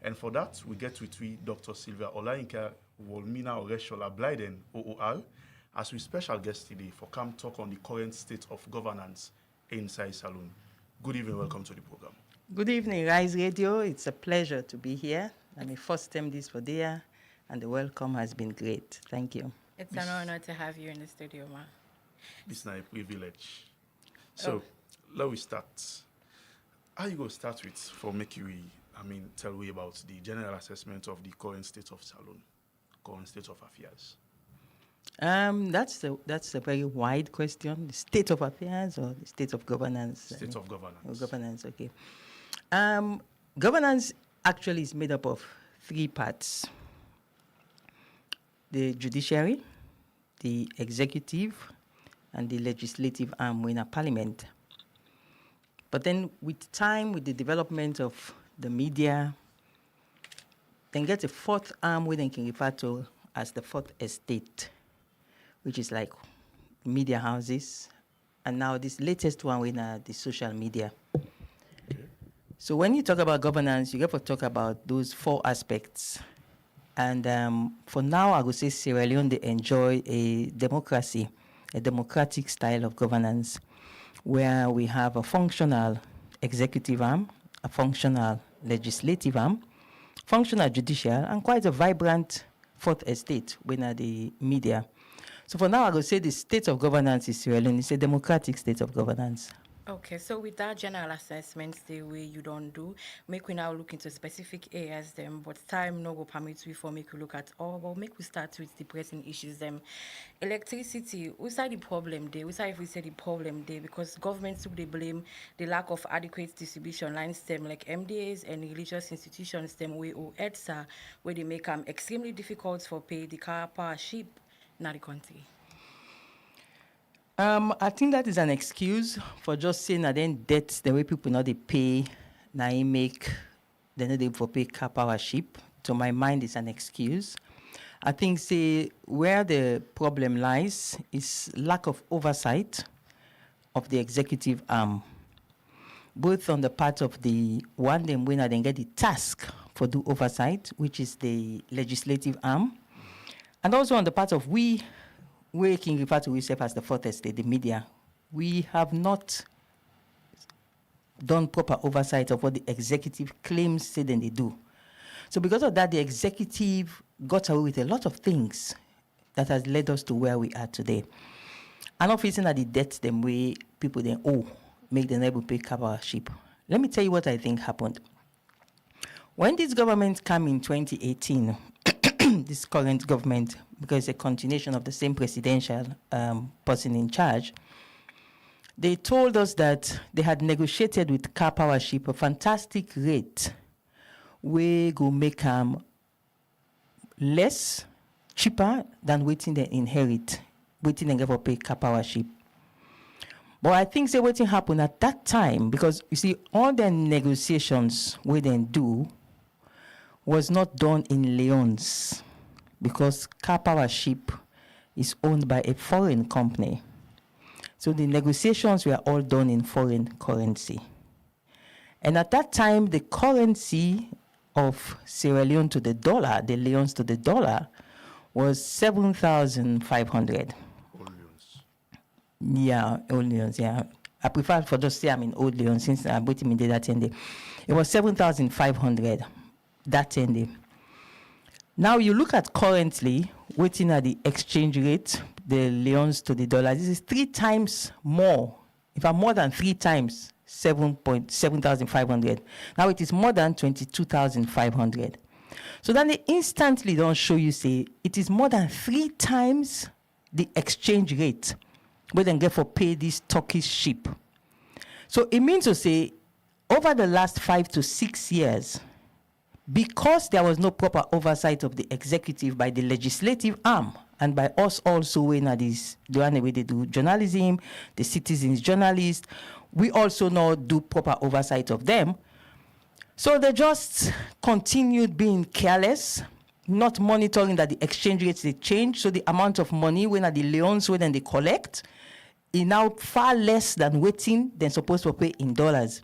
And for that, we get with Dr. Sylvia Olayinka Blyden OOR as we special guest today for come talk on the current state of governance inside Salone. Good evening, welcome to the program. Good evening, Rise Radio. It's a pleasure to be here. I'm a first time this for the year, and the welcome has been great. Thank you. It's an honor to have you in the studio, ma. It's not a privilege. So, let me start. How you going to start with for make you, tell me about the general assessment of the current state of Salone, current state of affairs? That's a very wide question. The state of affairs or the state of governance? State of governance. Oh, governance, okay. Governance actually is made up of three parts: the judiciary, the executive, and the legislative arm in a parliament. But then with time, with the development of the media, then get a fourth arm we then can refer to as the fourth estate, which is like media houses, and now this latest one with the social media. Okay. So when you talk about governance, you have to talk about those four aspects. And for now, I would say Sierra Leone, they enjoy a democracy, a democratic style of governance, where we have a functional executive arm, a functional legislative arm, functional judicial, and quite a vibrant fourth estate within the media. So for now, I would say the state of governance is Sierra Leone. It's a democratic state of governance. Okay, so with that general assessment, the way you don't do, make we now look into specific areas them, but time no go permit we for make we look at all, but make we start with the pressing issues them. Electricity, we say the problem there, we say if we say the problem there, because governments they blame the lack of adequate distribution lines them, like MDAs and religious institutions them, we or EDSA, where they make them extremely difficult for pay the car power sheep in the country. I think that is an excuse for just saying that then debts, the way people know they pay, now they make, they know they for pay car power ship. To my mind, it's an excuse. I think, say, where the problem lies is lack of oversight of the executive arm, both on the part of the one them winner then get the task for do oversight, which is the legislative arm, and also on the part of we can refer to ourselves as the fourth estate, the media. We have not done proper oversight of what the executive claims say then they do. So because of that, the executive got away with a lot of things that has led us to where we are today. And not facing that the debts them way people then owe, make them able to pay cover ship. Let me tell you what I think happened. When this government came in 2018, this current government, because it's a continuation of the same presidential person in charge, they told us that they had negotiated with car power ship a fantastic rate. We go make them less, cheaper than waiting they inherit, waiting and give pay car power ship. But I think what happened at that time, because you see, all the negotiations we then do was not done in Leones, because car power ship is owned by a foreign company. So the negotiations were all done in foreign currency. And at that time, the currency of Sierra Leone to the dollar, the Leones to the dollar, was 7,500. Old Leones. Yeah, old Leones, yeah. I prefer for just say I'm in old Leones since I'm waiting in that 10 day. It was 7,500 that 10 day. Now you look at currently, waiting at the exchange rate, the Leones to the dollar, this is 3 times more. In fact, more than 3 times 7,500. Now it is more than 22,500. So then they instantly don't show you, say, it is more than 3 times the exchange rate we then get for pay this Turkish ship. So it means to say, over the last 5 to 6 years, because there was no proper oversight of the executive by the legislative arm and by us also when this the way they do journalism, the citizens journalists, we also now do proper oversight of them. So they just continued being careless, not monitoring that the exchange rates they change. So the amount of money when the Leones when they collect is now far less than waiting than supposed to pay in dollars.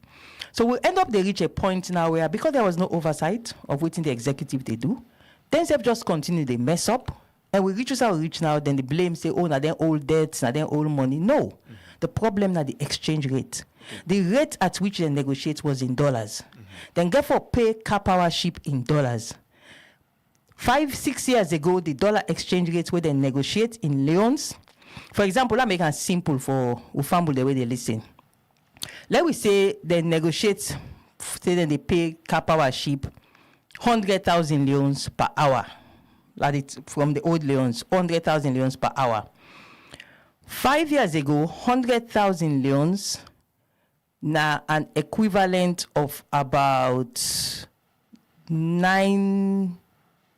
So we end up they reach a point now where because there was no oversight of what the executive they do, then they just continue they mess up, and we reach our reach now. Then the blame say, oh, now then old debts, now then old money. No, the problem now the exchange rate, the rate at which they negotiate was in dollars. Then therefore pay car power ship in dollars. 5-6 years ago, the dollar exchange rate where they negotiate in leons. For example, let me make it simple for Ufambu the way they listen. Let we say they negotiate, say that they pay car power ship 100,000 leons per hour. Like it from the old leons, 100,000 leons per hour. 5 years ago, 100,000 leons now an equivalent of about $9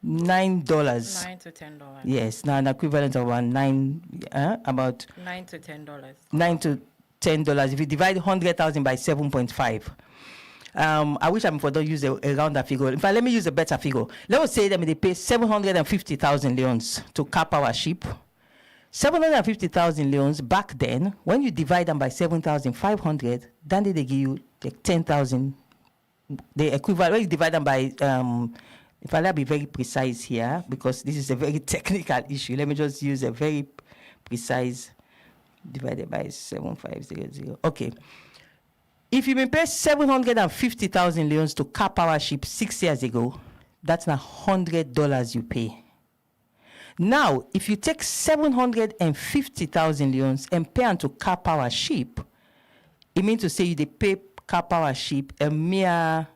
$9 to $10. Yes, now an equivalent of about $9 to $10. $9 to $10. If you divide 100,000 by 7.5, I wish I don't use a rounder figure. In fact, let me use a better figure. Let us say that they pay 750,000 leons to cap our ship. 750,000 leons back then, when you divide them by 7,500, then they give you like 10,000. The equivalent, when you divide them by, if I'll be very precise here, because this is a very technical issue, let me just use a very precise divided by 7,500. Okay. If you pay 750,000 leons to cap our ship 6 years ago, that's now $100 you pay. Now, if you take 750,000 leons and pay to cap our ship, it means to say you pay cap our ship a mere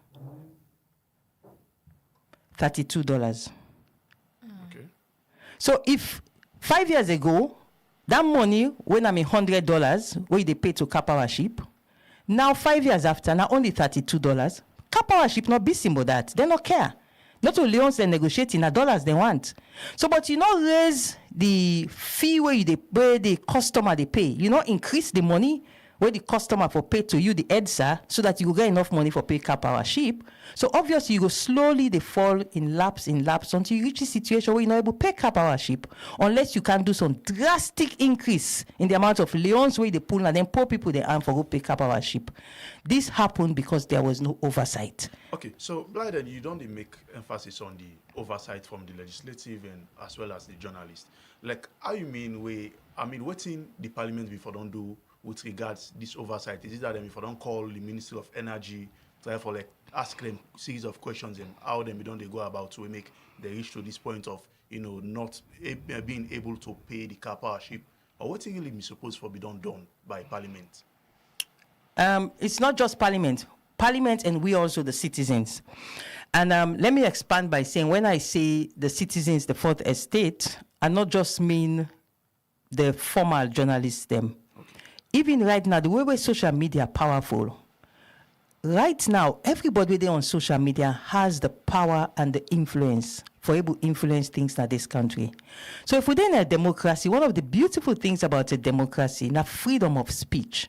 $32. Okay. So if 5 years ago, that money, when I'm $100, where they pay to cap our ship, now 5 years after, now only $32, cap our ship not be symbol that. They don't care. Not only once they negotiate in dollars they want. So, but you not raise the fee where the customer they pay. You not increase the money where the customer for pay to you, the EDSA, so that you will get enough money for pay cap our ship. So obviously you go slowly they fall in laps until you reach a situation where you're not able to pay cap our ship, unless you can do some drastic increase in the amount of leons where they pull and then poor people they earn for go pay cap our ship. This happened because there was no oversight. Okay, so Blyden, you don't make emphasis on the oversight from the legislative and as well as the journalists. Like, how you mean waiting the parliament before don't do with regards this oversight? Is it that if I don't call the Ministry of Energy, therefore ask them a series of questions and how they go about to make the reach to this point of not being able to pay the car power ship, or what really be supposed to be done by Parliament? It's not just Parliament and we also the citizens. And let me expand by saying, when I say the citizens, the fourth estate, I not just mean the formal journalists them. Even right now, the way social media are powerful, right now, everybody there on social media has the power and the influence for able to influence things in this country. So if we're in a democracy, one of the beautiful things about a democracy is freedom of speech.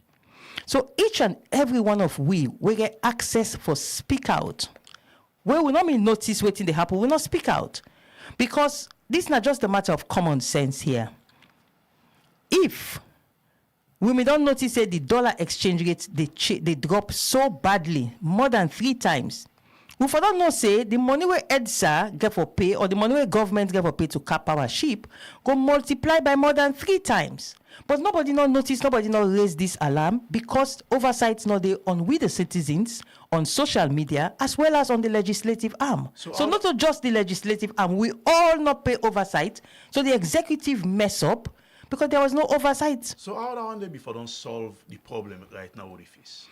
So each and every one of we get access for speak out. Where we not mean notice waiting to happen, we not speak out. Because this is not just a matter of common sense here. If we may not notice that the dollar exchange rate, they drop so badly, more than 3 times. We for don't know say the money where EDSA get for pay or the money where government get for pay to cap our ship go multiply by more than 3 times. But nobody not notice, nobody not raise this alarm because oversight not there on we the citizens, on social media, as well as on the legislative arm. So not just the legislative arm, we all not pay oversight. So the executive mess up because there was no oversight. So how do they before don't solve the problem right now with the face?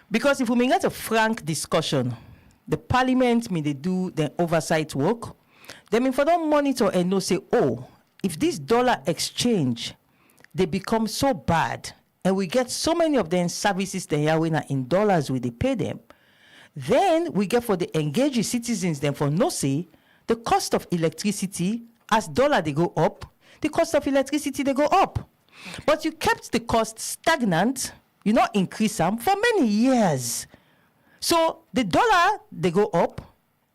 Because if we get a frank discussion, the parliament may they do the oversight work, they may for don't monitor and know say, oh, if this dollar exchange they become so bad and we get so many of them services they are in dollars we they pay them, then we get for the engaged citizens then for no say the cost of electricity as dollar they go up, the cost of electricity they go up. But you kept the cost stagnant, you not increase them for many years. So the dollar they go up,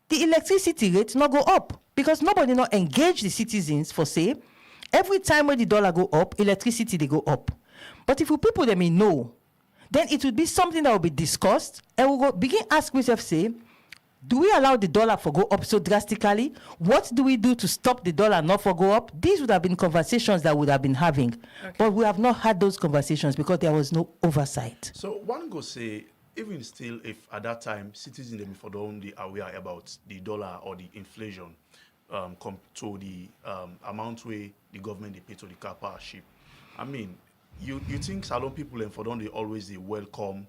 the electricity rate not go up because nobody not engage the citizens for say every time when the dollar go up, electricity they go up. But if you people they may know then it would be something that will be discussed, and we'll go begin ask ourselves, say, do we allow the dollar to go up so drastically? What do we do to stop the dollar not to go up? These would have been conversations that we would have been having. Okay. But we have not had those conversations because there was no oversight. So one go say, even still, if at that time citizens them for don't be aware about the dollar or the inflation come to the amount where the government they pay to the car power ship. I mean, you think Salone people and for don't they always they welcome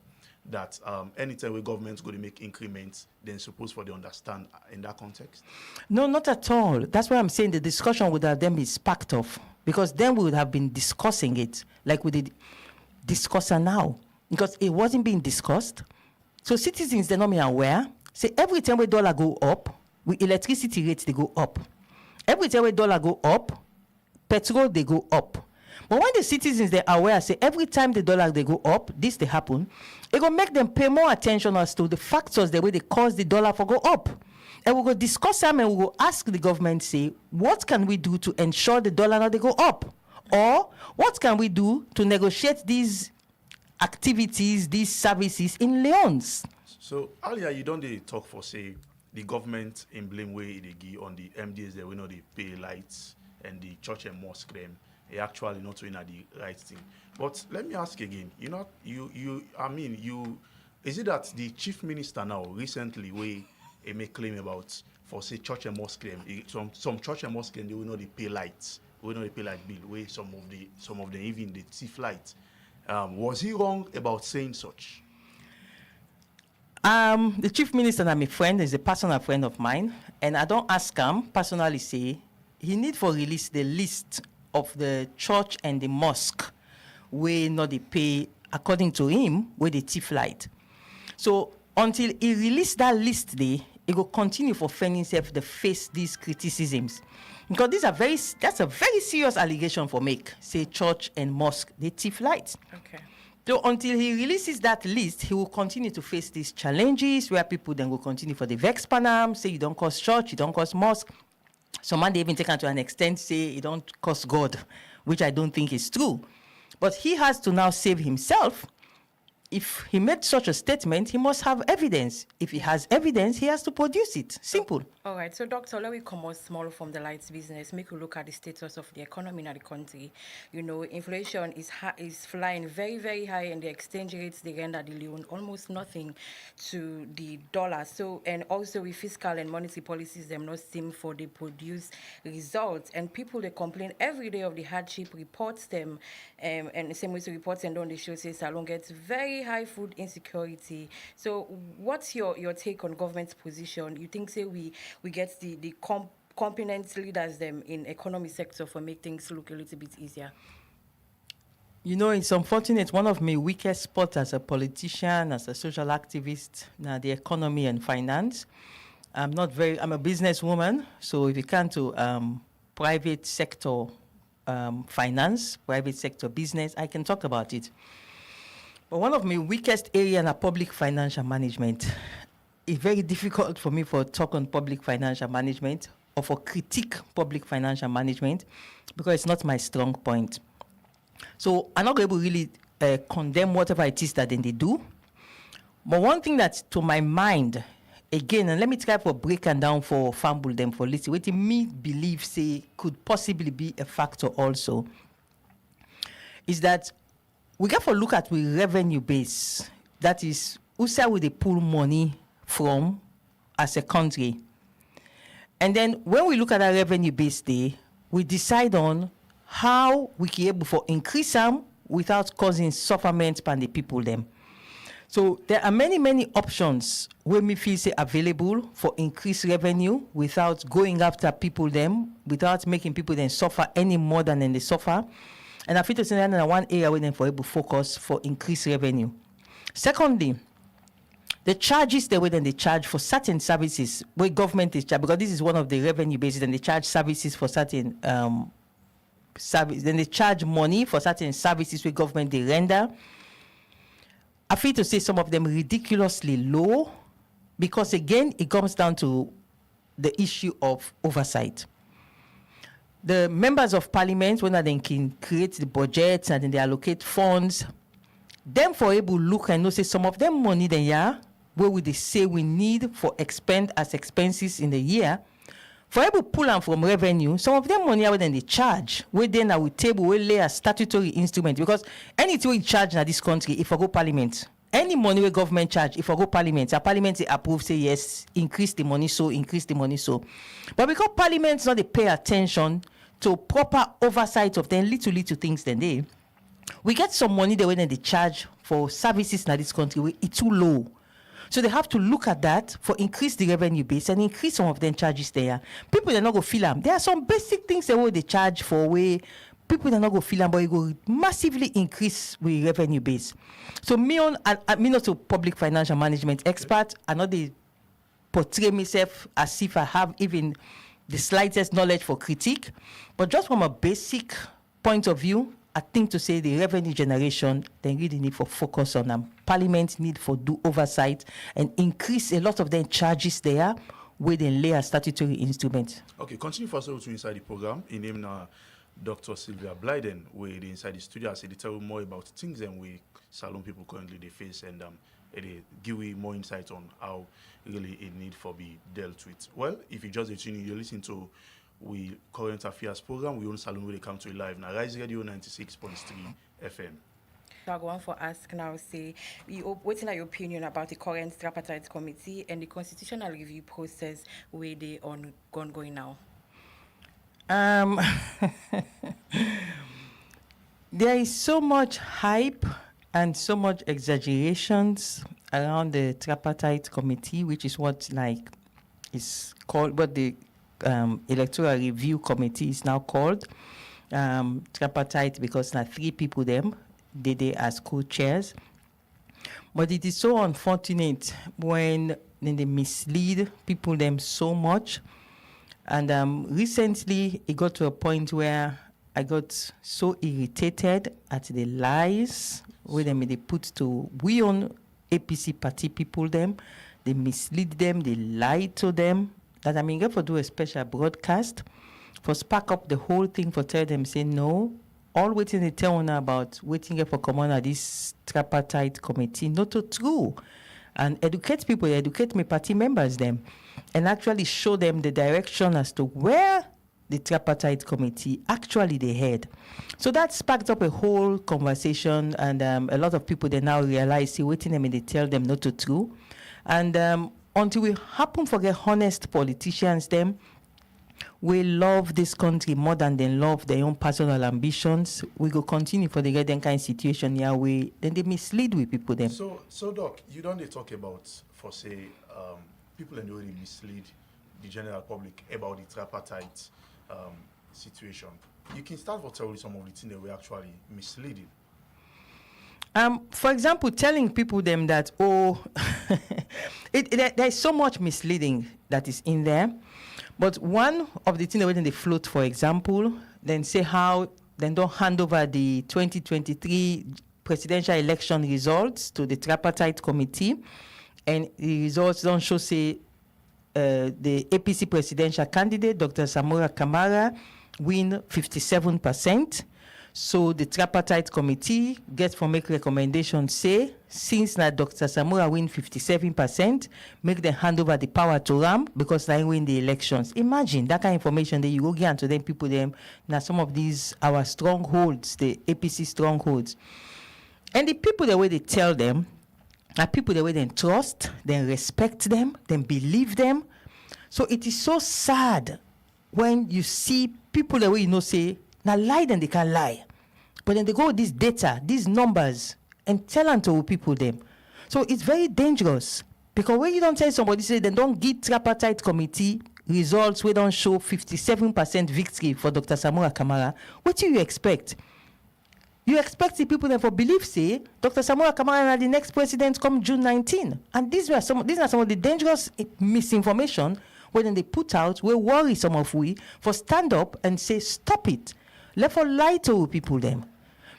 that anytime where government's going to make increments, then suppose for they understand in that context? No, not at all. That's why I'm saying the discussion would have then been sparked off, because then we would have been discussing it like we did discusser now, because it wasn't being discussed. So citizens, they're not aware. Say every time where dollar go up, with electricity rates, they go up. Every time where dollar go up, petrol, they go up. But when the citizens, they're aware, say every time the dollar, they go up, this they happen, it will make them pay more attention as to the factors, the way they cause the dollar to go up. And we'll go discuss them and we'll ask the government, say, what can we do to ensure the dollar not they go up? Or what can we do to negotiate these activities, these services in Leones? So, Alie, you don't they talk for, say, the government in blame way they give on the MDs that we know they pay lights and the church and mosque them. They actually not doing the right thing. But let me ask again, is it that the chief minister now recently he make claim about for say church and mosque them, some church and mosque them, they will know they pay lights, we know they pay light bill, where some of them even they thief light. Was he wrong about saying such? The chief minister and my friend is a personal friend of mine, and I don't ask him personally say he need for release the list of the church and the mosque where not they pay according to him where they thief light. So until he release that list there, he will continue for Femi himself to face these criticisms. Because that's a very serious allegation for make. Say church and mosque, they thief light. Okay. So until he releases that list, he will continue to face these challenges where people then will continue for the vex panam, say you don't cost church, you don't cost mosque. Some man they even take it to an extent, say it don't cost God, which I don't think is true. But he has to now save himself. If he made such a statement, he must have evidence. If he has evidence, he has to produce it. Simple. All right. So, Doctor, let me come out small from the lights business. Make you look at the status of the economy in the country. You know, inflation is flying very, very high, and the exchange rates, they render the loan almost nothing to the dollar. So, and also with fiscal and monetary policies, them not seem for they produce results. And people, they complain every day of the hardship, reports them, and the same way to reports and on the show say Salone gets very high food insecurity. So what's your take on government's position? You think say we get the competent leaders them in economy sector for make things look a little bit easier? You know, it's unfortunate. One of my weakest spots as a politician, as a social activist, now the economy and finance. I'm a businesswoman, so if you come to private sector finance, private sector business, I can talk about it. But one of my weakest area in public financial management. It's very difficult for me to talk on public financial management or for critique public financial management because it's not my strong point. So I'm not able to really condemn whatever it is that they do. But one thing that's to my mind, again, and let me try for break and down for fumble them for listen, what me believe say could possibly be a factor also, is that we got to look at the revenue base. That is, who say we they pull money from as a country. And then when we look at our revenue base there, we decide on how we can able to increase them without causing sufferment by the people them. So there are many, many options where we feel say available for increased revenue without going after people them, without making people then suffer any more than they suffer. And I feel to say that one area where they for able to focus for increased revenue. Secondly, the charges the way then they charge for certain services where government is charged, because this is one of the revenue bases, and they charge services for certain service. Then they charge money for certain services where government they render. I feel to say some of them ridiculously low, because again it comes down to the issue of oversight. The members of parliament, when they can create the budgets and then they allocate funds, them for able look and know say some of them money then where would they say we need for expend as expenses in the year, for able pull them from revenue, some of them money where then they charge, where then I will table will lay a statutory instrument, because anything we charge in this country, if I go parliament, any money where government charge, if I go parliament, a parliament approve, say yes, increase the money so. But because parliaments not they pay attention to proper oversight of them little things then we get some money the way then they charge for services in this country where it's too low. So they have to look at that for increase the revenue base and increase some of them charges there. People they're not go feel them. There are some basic things that they charge for where people they're not go feel them, but it go massively increase with revenue base. So me not a public financial management expert, I not they portray myself as if I have even the slightest knowledge for critique, but just from a basic point of view, I think to say the revenue generation, they really need for focus on them. Parliament need for do oversight and increase a lot of their charges there where they lay a statutory instrument. Okay, continue for us to inside the program. In name Dr. Sylvia Blyden, where they inside the studio, they tell you more about things and we Salone people currently they face and they give you more insight on how really it need for be dealt with. Well, if you just tune in, you listen to we current affairs program, we own Salone where they come to you live now. Rise Radio 96.3 FM. So I go on for ask now, say, what's your opinion about the current Tripartite committee and the constitutional review process where they ongoing now? There is so much hype and so much exaggerations around the Tripartite committee, which is what is called what the electoral review committee is now called Tripartite, because now 3 people them they as co-chairs. But it is so unfortunate when they mislead people them so much. And recently it got to a point where I got so irritated at the lies where they put to we own APC party people them, they mislead them, they lie to them. That I mean, go for do a special broadcast, for spark up the whole thing, for tell them say no, all waiting they tell on about waiting for Kamara this tripartite committee, not true, and educate people, educate my party members them, and actually show them the direction as to where the tripartite committee actually they head. So that sparked up a whole conversation, and a lot of people they now realize, see, waiting them and they tell them not true, and until we happen to get honest politicians, them we love this country more than they love their own personal ambitions. We go continue for the get them kind of situation here. Then they mislead with people them. So Doc, you don't talk about for say people and already mislead the general public about the tripartite situation. You can start for telling some of the things that were actually misleading. For example, telling people them that there's so much misleading that is in there. But one of the things that when they float, for example, then say how then don't hand over the 2023 presidential election results to the tripartite committee, and the results don't show say the APC presidential candidate Dr. Kamara win 57%. So the tripartite committee gets for make recommendations say, since now Dr. Samura win 57%, make them hand over the power to Ram because they win the elections. Imagine that kind of information that you go get to them people them now some of these our strongholds, the APC strongholds. And the people the way they tell them are people the way they trust, they respect them, they believe them. So it is so sad when you see people the way you know say, now lie then they can lie. But then they go with this data, these numbers, and tell them to people them. So it's very dangerous. Because when you don't tell somebody, say they don't give tripartite committee results, we don't show 57% victory for Dr. Samura Kamara, what do you expect? You expect the people that for belief say Dr. Samura Kamara and the next president come June 19. And these are some of the dangerous misinformation when they put out, we worry some of we for stand up and say, stop it. Let for lie to people them.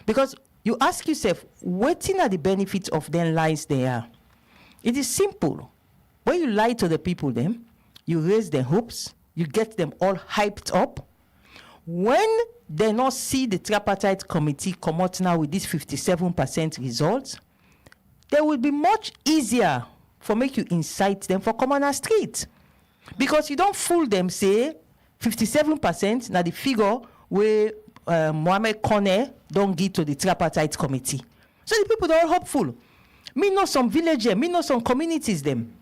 Because you ask yourself, what are the benefits of them lies there? It is simple. When you lie to the people them, you raise their hopes, you get them all hyped up. When they not see the tripartite committee come out now with this 57% results, they will be much easier for make you incite them for come on a street. Because you don't fool them, say 57% now the figure where Mohamed Kone don't give to the tripartite committee. So the people are all hopeful. Me know some villages, me know some communities them.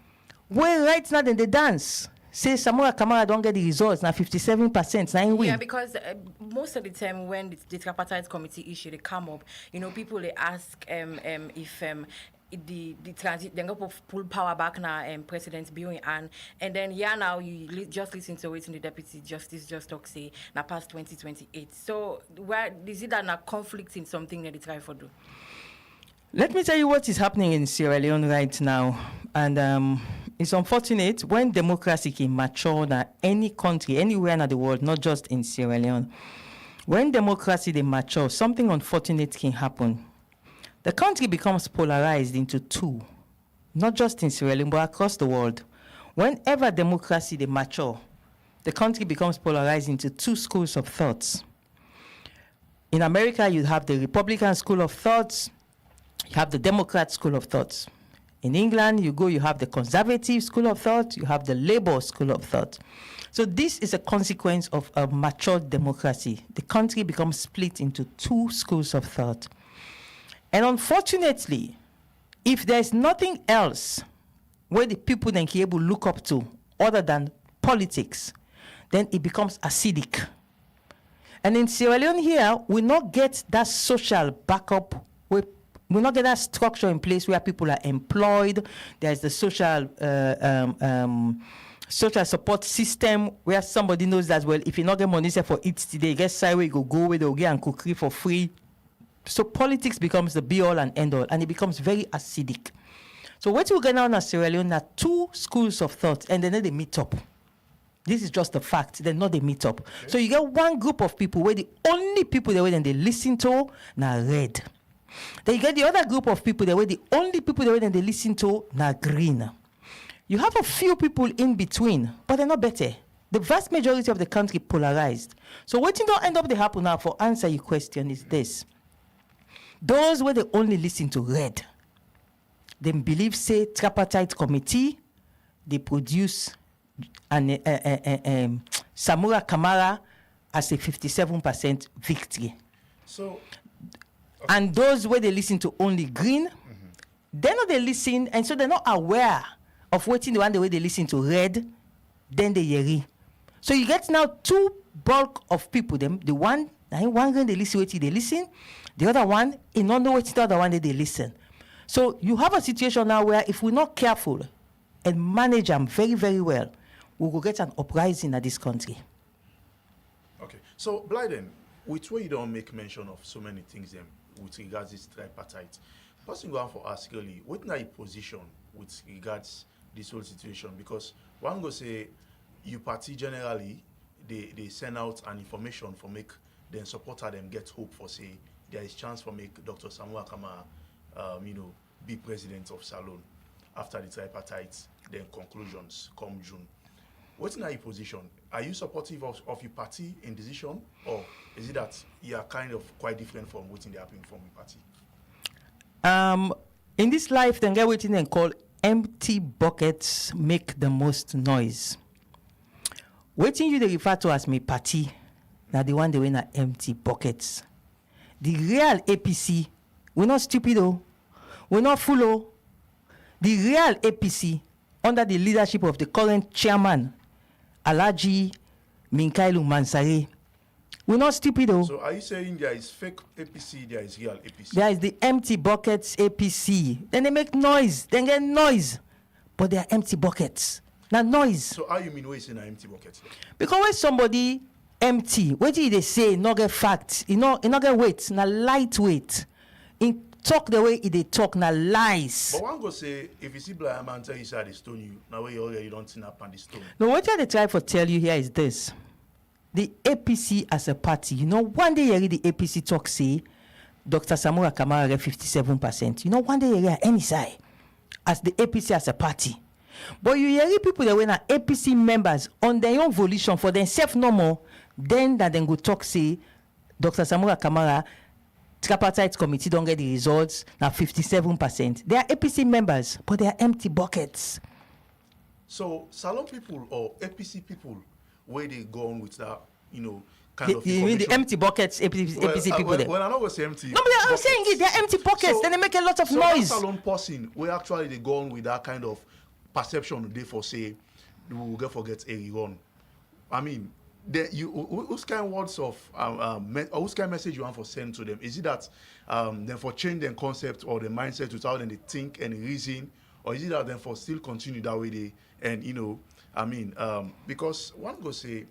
Where right now then they dance. Say Samora Kamara don't get the results, now 57%, now win. Yeah, because most of the time when the tripartite committee issue, they come up, people they ask if the transit then go pull power back now President Bill and then now you just listen to it in the Deputy Justice just talk say now past 2028. So where is it that a conflict in something that they try for do? Let me tell you what is happening in Sierra Leone right now. And it's unfortunate when democracy can mature in any country, anywhere in the world, not just in Sierra Leone. When democracy they mature, something unfortunate can happen. The country becomes polarized into two, not just in Sierra Leone, but across the world. Whenever democracy they mature, the country becomes polarized into two schools of thoughts. In America, you have the Republican school of thoughts, you have the Democrat school of thoughts. In England, you have the conservative school of thought, you have the Labour school of thought. So this is a consequence of a mature democracy. The country becomes split into two schools of thought. And unfortunately, if there's nothing else where the people then can able look up to other than politics, then it becomes acidic. And in Sierra Leone here, we not get that social backup. We not get that structure in place where people are employed. There's the social support system where somebody knows that, well, if you not get money for it today, you get sideway, you go where they'll get and cookery for free. So politics becomes the be-all and end-all, and it becomes very acidic. So what we get now in Sierra Leone are two schools of thought, and then they meet up. This is just a fact. They're not they meet up. Okay. So you get one group of people where the only people they listen to now red. Then you get the other group of people where the only people they listen to now green. You have a few people in between, but they're not better. The vast majority of the country polarized. So what you don't end up they happen now for answer your question is this. Those where they only listen to red, they believe, say, tripartite committee, they produce an Samora Kamara as a 57% victory. So, okay. And those where they listen to only green, then they listen, and so they're not aware of waiting the one the way they listen to red, then they yeri. So you get now two bulk of people, them the one green they listen waiting they listen, the other one in not know waiting the other one they listen. So you have a situation now where if we're not careful and manage them very, very well, we will get an uprising in this country. Okay. So Blyden, with where you don't make mention of so many things with regards to this tripartite, person go on for ask really, what is your position with regards this whole situation? Because one go say you party generally they send out an information for make then supporter them get hope for say there is chance for make Dr. Samora Kamara be president of Salone after the tripartite then conclusions come June. What's your position? Are you supportive of your party in decision, or is it that you are kind of quite different from what's happening from your party? In this life, then get waiting and call empty buckets make the most noise. Waiting you they refer to as my party, now the one they win are empty buckets. The real APC, we're not stupid though, we're not fool though. The real APC, under the leadership of the current chairman, Alhaji Minkailu Mansare, we're not stupid though. So are you saying there is fake APC, there is real APC? There is the empty buckets APC. Then they make noise, then get noise. But they are empty buckets, not noise. So how you mean we're saying an empty bucket? Because when somebody empty, what did they say? Not get facts, not get weight, not lightweight. In talk the way they talk, not lies. But one go say, if you see blind man tell you say they stone you, now where you already don't snap on the stone. No, what they try to tell you here is this. The APC as a party, one day you read the APC talk say, Dr. Samora Kamara get 57%. One day you hear any side as the APC as a party. But you hear people that were APC members on their own volition for themselves no more, Then that then go talk say, Dr. Samura Kamara, tripartite committee don't get the results, now 57%. They are APC members, but they are empty buckets. So Salon people or APC people, where they go on with that, kind of You mean the information? empty buckets, APC people there? Well, I'm not going to say empty. No, but I'm buckets. saying it, they're empty pockets, So- then they make a lot of So that noise. Salon person, where actually they go on with that kind of perception, they for say, we will get forget a run. I mean, whose kind of words of or whose kind of message you want for send to them? Is it that then for change their concept or the mindset to how then they think and reason, or is it that then for still continue that way they because one go say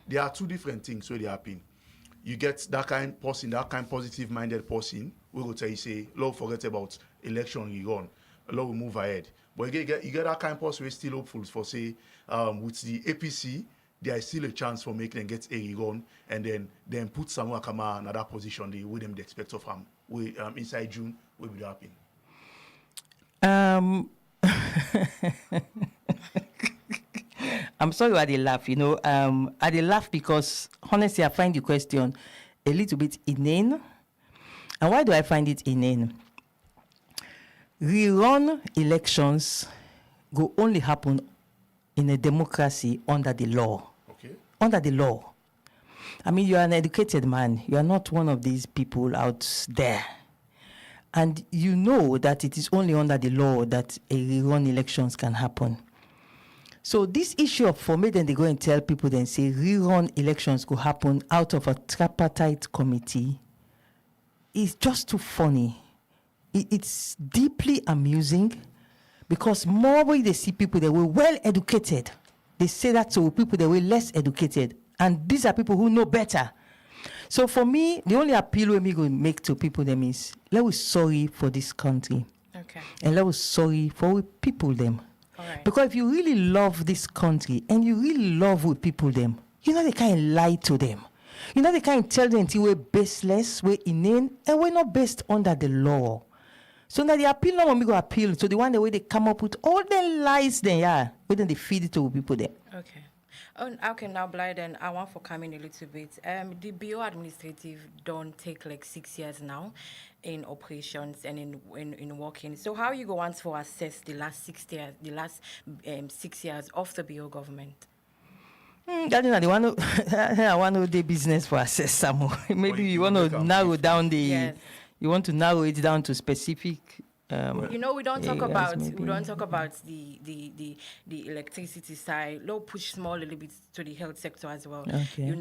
there are two different things where they happen. You get that kind person, that kind positive minded person, we will tell you say, Lord, forget about election you run, Lord, we move ahead. But you get that kind of person who is still hopeful for say with the APC, there is still a chance for making them get a run and then put Samuel Kamara in that position they with them the expect of him. We inside June will be happen. I'm sorry why they laugh, I they laugh because honestly I find the question a little bit inane. And why do I find it inane? Rerun elections go only happen in a democracy under the law. Okay. Under the law. I mean, you are an educated man. You are not one of these people out there. And you know that it is only under the law that a rerun elections can happen. So this issue of for me, then they go and tell people then say rerun elections could happen out of a tripartite committee is just too funny. It's deeply amusing because more when they see people that were well educated, they say that to people that were less educated. And these are people who know better. So for me, the only appeal we go make to people them is, let us sorry for this country. Okay. And let us sorry for we people them. All right. Because if you really love this country and you really love we people them, they can't lie to them. They can't tell them until we're baseless, we're inane, and we're not based under the law. So now the appeal now when we go appeal to the one the way they come up with all the lies then then they feed it to people there. Okay. Okay, now, Blyden, I want for coming a little bit. The BO administrative don't take like 6 years now in operations and in working. So how you go once for assess the last 6 years, 6 years of the BO government? That is one. I want to do business for assess some more. Maybe you want to narrow down the. Yes. You want to narrow it down to specific. We don't talk areas about maybe. we don't talk about the electricity side. Low push small a little bit to the health sector as well. Okay.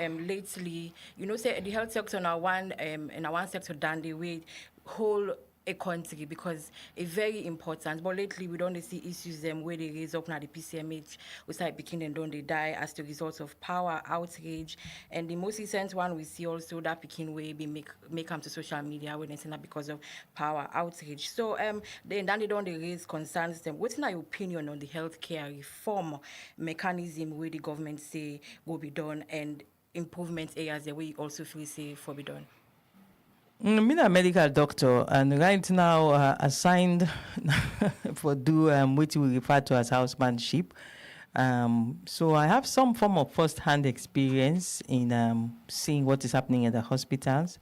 Lately, say the health sector now one in one sector done the way whole a country because it's very important. But lately we don't see issues where they raise up now the PCMH, we start picking and don't they die as the result of power outrage. And the most recent one we see also that picking way be make come to social media when they say that because of power outrage. So then they don't raise concerns them. What's your opinion on the healthcare reform mechanism where the government say will be done and improvement areas the way you also feel say for be done? I'm a medical doctor, and right now assigned for do what we refer to as housemanship. So I have some form of first-hand experience in seeing what is happening in the hospitals.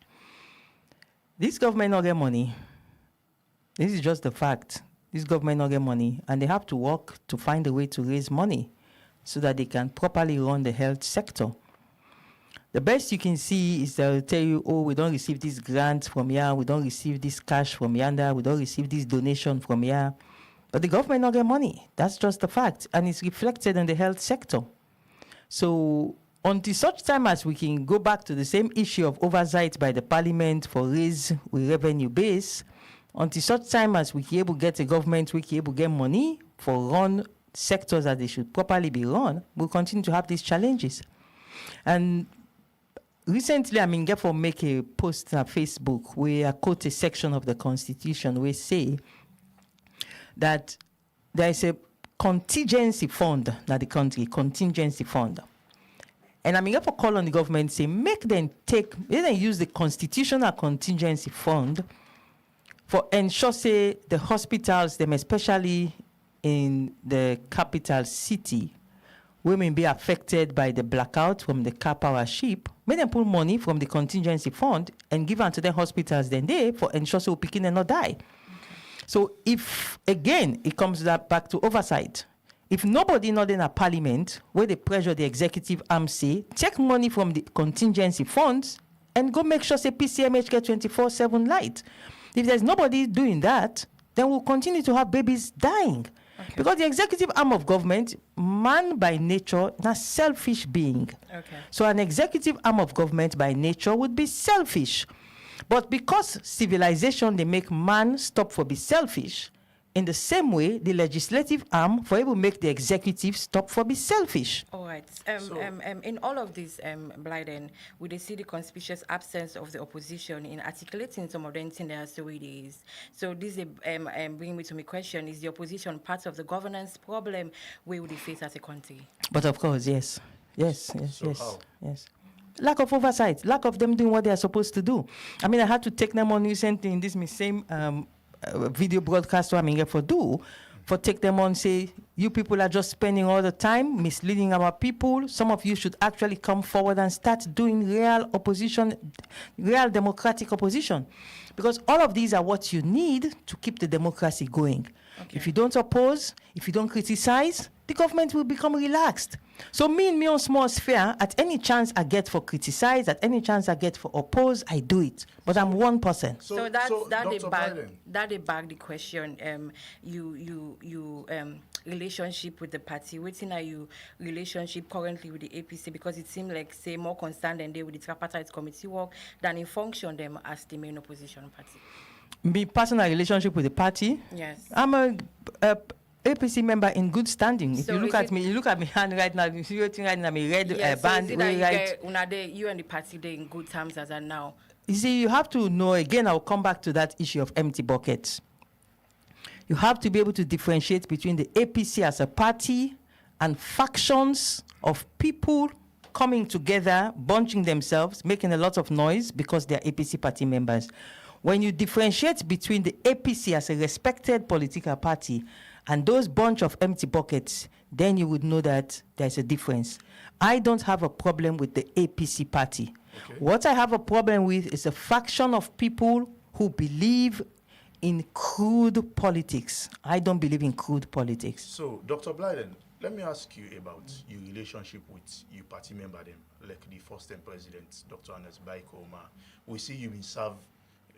This government not get money. This is just the fact. This government not get money, and they have to work to find a way to raise money so that they can properly run the health sector. The best you can see is they'll tell you, oh, we don't receive this grant from here, we don't receive this cash from yonder, we don't receive this donation from here. But the government not get money. That's just the fact. And it's reflected in the health sector. So until such time as we can go back to the same issue of oversight by the parliament for raise with revenue base, until such time as we can able get a government, we can able get money for run sectors that they should properly be run, we'll continue to have these challenges. And recently, get for make a post on Facebook where I quote a section of the Constitution where say that there is a contingency fund that the country, contingency fund. And I'm for call on the government say make them use the constitutional contingency fund for ensure say the hospitals, them especially in the capital city, women be affected by the blackout from the car power ship, make them pull money from the contingency fund and give unto the hospitals then they for ensure so picking and not die. So if, again, it comes back to oversight, if nobody not in a parliament where they pressure the executive arm say, take money from the contingency funds and go make sure say PCMH get 24/7 light. If there's nobody doing that, then we'll continue to have babies dying. Okay. Because the executive arm of government, man by nature, is a selfish being. Okay. So an executive arm of government by nature would be selfish. But because civilization, they make man stop for be selfish, in the same way, the legislative arm for able make the executive stop for be selfish. All right. In all of this, Blyden, we they see the conspicuous absence of the opposition in articulating some of the things that the way it is. So this bring me to my question: is the opposition part of the governance problem we would face as a country? But of course, yes. So how? Yes. Lack of oversight, lack of them doing what they are supposed to do. I mean, I had to take them on recently in this same video broadcast I'm here for take them on, say, you people are just spending all the time misleading our people. Some of you should actually come forward and start doing real opposition, real democratic opposition. Because all of these are what you need to keep the democracy going. Okay. If you don't oppose, if you don't criticize, the government will become relaxed. So me in my own small sphere, at any chance I get for criticize, at any chance I get for oppose, I do it. But I'm one person. So that they bag the question. Relationship with the party. Waiting are you relationship currently with the APC, because it seems like say more concerned than they with the Tripartite committee work than in function them as the main opposition party. Me personal relationship with the party. Yes. I'm a APC member in good standing. If So you look at me, hand right now, you see what right now, me red yes, band, so way right. You and the party they in good terms as are now. You see, you have to know, again, I'll come back to that issue of empty buckets. You have to be able to differentiate between the APC as a party and factions of people coming together, bunching themselves, making a lot of noise because they're APC party members. When you differentiate between the APC as a respected political party and those bunch of empty buckets, then you would know that there's a difference. I don't have a problem with the APC party. Okay. What I have a problem with is a faction of people who believe in crude politics. I don't believe in crude politics. So, Dr. Blyden, let me ask you about your relationship with your party member, them, like the first-time president, Dr. Ernest by Koroma. We see you been served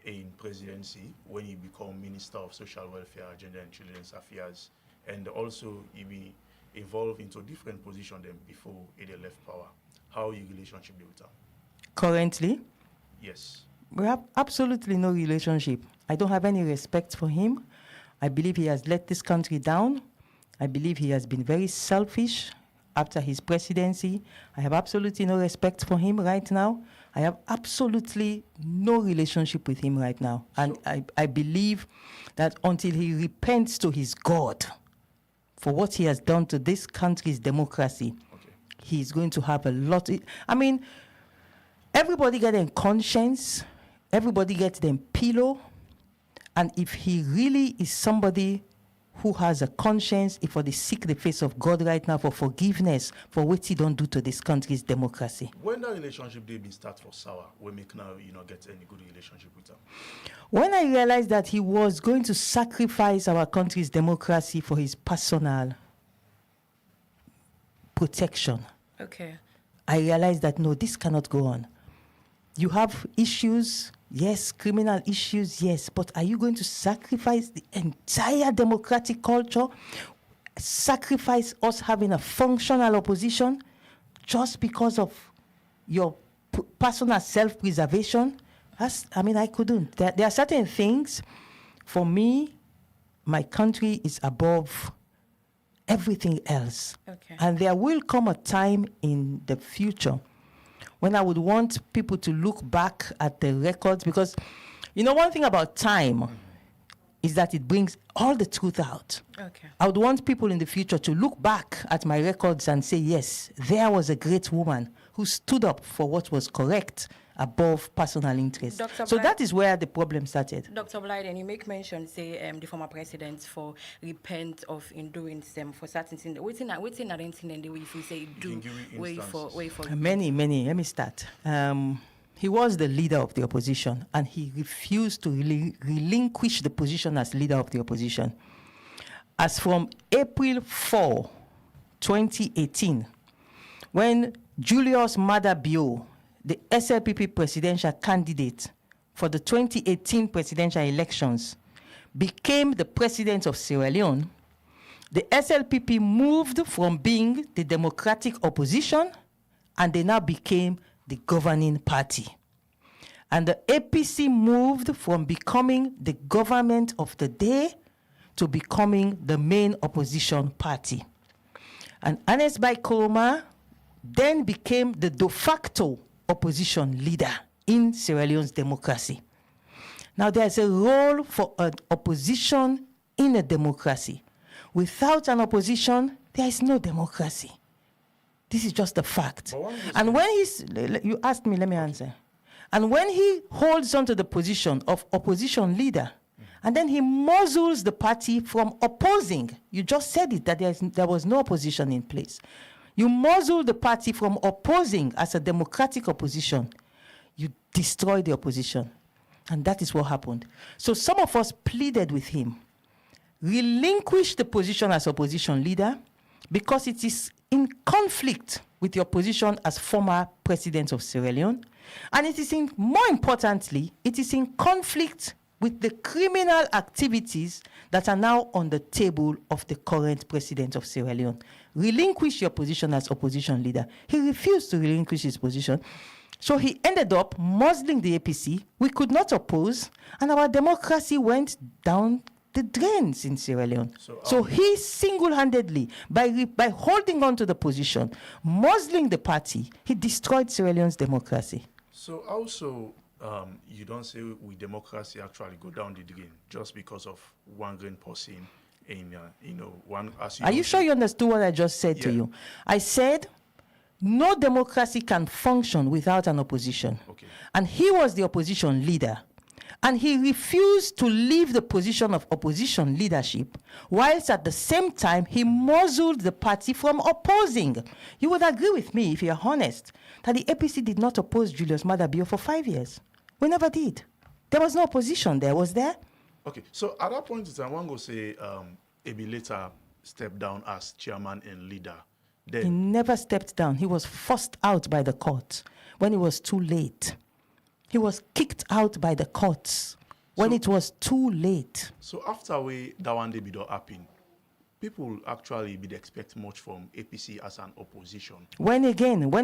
in presidency when you become Minister of Social Welfare, Gender and Children's Affairs, and also you be involved into different positions them before they left power. How your relationship with her? Currently? Yes. We have absolutely no relationship. I don't have any respect for him. I believe he has let this country down. I believe he has been very selfish after his presidency. I have absolutely no respect for him right now. I have absolutely no relationship with him right now. And I believe that until he repents to his God for what he has done to this country's democracy, okay, he's going to have a lot. I mean, everybody gets their conscience. Everybody gets their pillow. And if he really is somebody who has a conscience, if they seek the face of God right now for forgiveness for what he don't do to this country's democracy. When that relationship did start for sour, we make now get any good relationship with him? When I realized that he was going to sacrifice our country's democracy for his personal protection, okay, I realized that no, this cannot go on. You have issues. Yes, criminal issues, yes, but are you going to sacrifice the entire democratic culture, sacrifice us having a functional opposition just because of your personal self-preservation? I couldn't. There are certain things, for me, my country is above everything else. Okay. And there will come a time in the future when I would want people to look back at the records, because, one thing about time is that it brings all the truth out. Okay. I would want people in the future to look back at my records and say, yes, there was a great woman who stood up for what was correct above personal interest. Dr. So Blyden- that is where the problem started. Dr. Blyden, you make mention, say, the former president for repent of in doing them for certain things. Waiting at incident, the way if you say do, wait for. Many. Let me start. He was the leader of the opposition, and he refused to relinquish the position as leader of the opposition. As from April 4, 2018, when Julius Maada Bio, the SLPP presidential candidate for the 2018 presidential elections, became the president of Sierra Leone, the SLPP moved from being the democratic opposition, and they now became the governing party. And the APC moved from becoming the government of the day to becoming the main opposition party. And Ernest by Koroma then became the de facto opposition leader in Sierra Leone's democracy. Now, there's a role for an opposition in a democracy. Without an opposition, there is no democracy. This is just a fact. And when you asked me, let me answer. And when he holds on to the position of opposition leader, and then he muzzles the party from opposing, you just said it, that there was no opposition in place. You muzzle the party from opposing as a democratic opposition, you destroy the opposition. And that is what happened. So some of us pleaded with him, relinquish the position as opposition leader, because it is in conflict with your position as former president of Sierra Leone. And it is more importantly, it is in conflict with the criminal activities that are now on the table of the current president of Sierra Leone. Relinquish your position as opposition leader. He refused to relinquish his position. So he ended up muzzling the APC. We could not oppose, and our democracy went down the drains in Sierra Leone. So he single-handedly, by holding on to the position, muzzling the party, he destroyed Sierra Leone's democracy. So also, you don't say we democracy actually go down the drain just because of one grain person in, one. Are you sure you understood what I just said to you? I said, no democracy can function without an opposition. Okay. And he was the opposition leader. And he refused to leave the position of opposition leadership, whilst at the same time, he muzzled the party from opposing. You would agree with me, if you're honest, that the APC did not oppose Julius Maada Bio for 5 years. We never did. There was no opposition there, was there? Okay, so at that point in time, one go say, Alie later stepped down as chairman and leader. Then He never stepped down. He was forced out by the court when it was too late. He was kicked out by the courts when it was too late. So after that one day be don't happen, people actually be expect much from APC as an opposition. When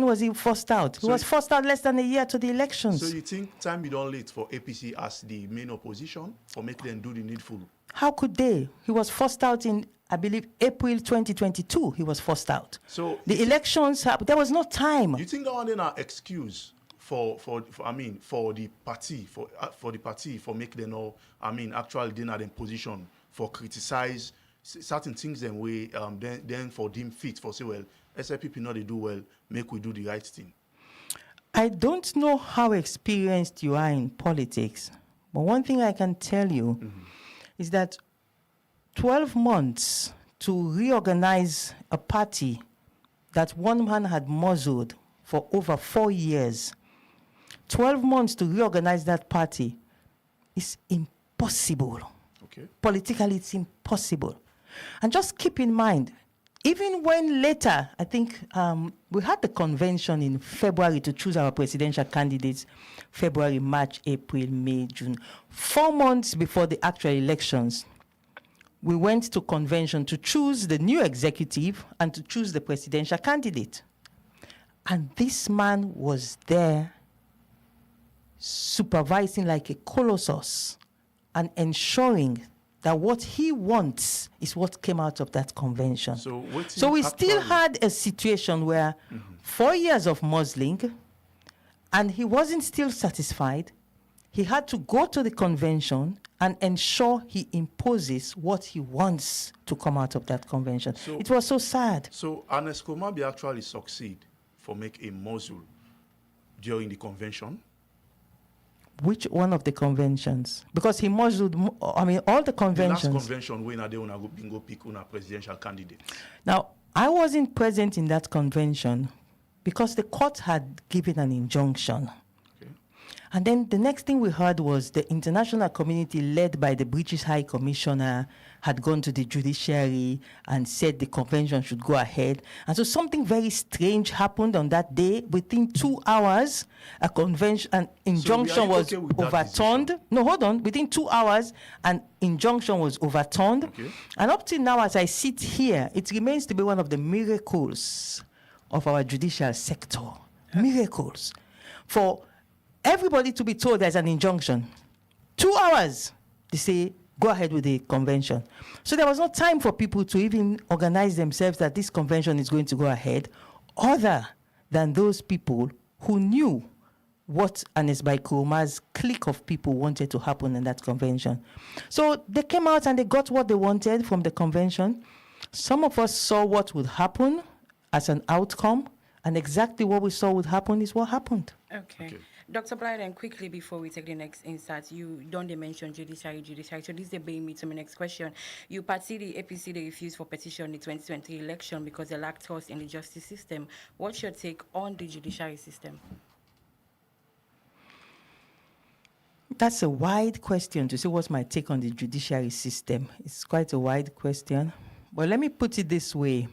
was he forced out? He was forced out less than a year to the elections. So you think time be done late for APC as the main opposition, or make them do the needful? How could they? He was forced out in, I believe, April 2022. He was forced out. So the elections happened. There was no time. You think that one then an excuse for the party for make them all, actually they not in position for criticize certain things then way then for deem fit for say, well, SLPP not they do well, make we do the right thing. I don't know how experienced you are in politics, but one thing I can tell you is that 12 months to reorganize a party that one man had muzzled for over 4 years, 12 months to reorganize that party is impossible. Okay. Politically, it's impossible. And just keep in mind, even when later, I think we had the convention in February to choose our presidential candidates, February, March, April, May, June. 4 months before the actual elections, we went to convention to choose the new executive and to choose the presidential candidate. And this man was there supervising like a colossus and ensuring that what he wants is what came out of that convention. So we still had a situation where 4 years of muzzling, and he wasn't still satisfied. He had to go to the convention and ensure he imposes what he wants to come out of that convention. So, it was so sad. So Ernest Koroma actually succeed for make a muzzle during the convention, Which one of the conventions? Because he muzzled, all the conventions. The last convention when they want to go pick a presidential candidate. Now, I wasn't present in that convention because the court had given an injunction. Okay. And then the next thing we heard was the international community led by the British High Commissioner had gone to the judiciary and said the convention should go ahead. And so something very strange happened on that day. Within 2 hours, an injunction was overturned. No, hold on. Within 2 hours, an injunction was overturned. Okay. And up till now, as I sit here, it remains to be one of the miracles of our judicial sector. Miracles. For everybody to be told there's an injunction. 2 hours, they say, go ahead with the convention. So there was no time for people to even organize themselves that this convention is going to go ahead, other than those people who knew what Ernest by Koroma's clique of people wanted to happen in that convention. So they came out and they got what they wanted from the convention. Some of us saw what would happen as an outcome, and exactly what we saw would happen is what happened. Okay. Dr. Blyden, quickly before we take the next insert, you don't mention judiciary. So this is bringing me to my next question. You party the APC, they refused for petition in the 2020 election because they lacked trust in the justice system. What's your take on the judiciary system? That's a wide question to say what's my take on the judiciary system. It's quite a wide question. But let me put it this way.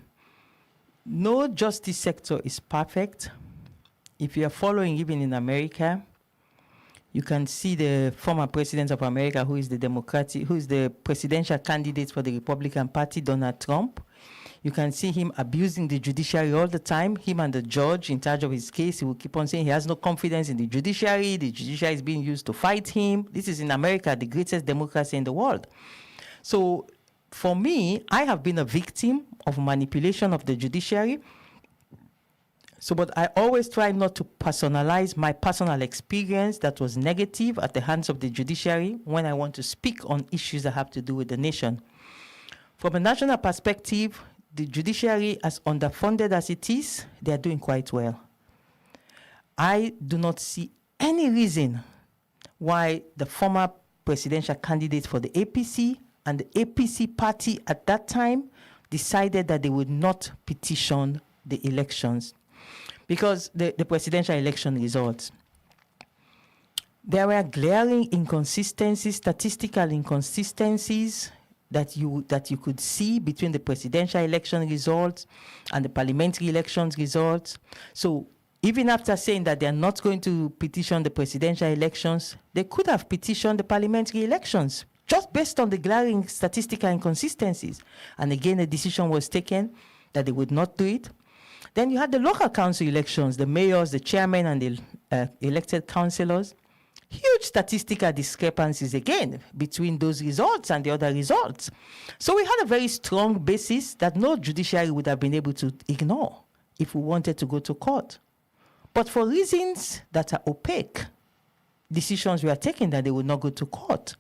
No justice sector is perfect. If you are following even in America, you can see the former president of America, who is the presidential candidate for the Republican Party, Donald Trump. You can see him abusing the judiciary all the time. Him and the judge in charge of his case, he will keep on saying he has no confidence in the judiciary. The judiciary is being used to fight him. This is in America, the greatest democracy in the world. So for me, I have been a victim of manipulation of the judiciary. So, but I always try not to personalize my personal experience that was negative at the hands of the judiciary when I want to speak on issues that have to do with the nation. From a national perspective, the judiciary, as underfunded as it is, they are doing quite well. I do not see any reason why the former presidential candidate for the APC and the APC party at that time decided that they would not petition the elections. Because the presidential election results, there were glaring inconsistencies, statistical inconsistencies that you could see between the presidential election results and the parliamentary elections results. So even after saying that they are not going to petition the presidential elections, they could have petitioned the parliamentary elections just based on the glaring statistical inconsistencies. And again, a decision was taken that they would not do it. Then you had the local council elections, the mayors, the chairmen, and the elected councillors. Huge statistical discrepancies again between those results and the other results. So we had a very strong basis that no judiciary would have been able to ignore if we wanted to go to court. But for reasons that are opaque, decisions were taken that they would not go to court.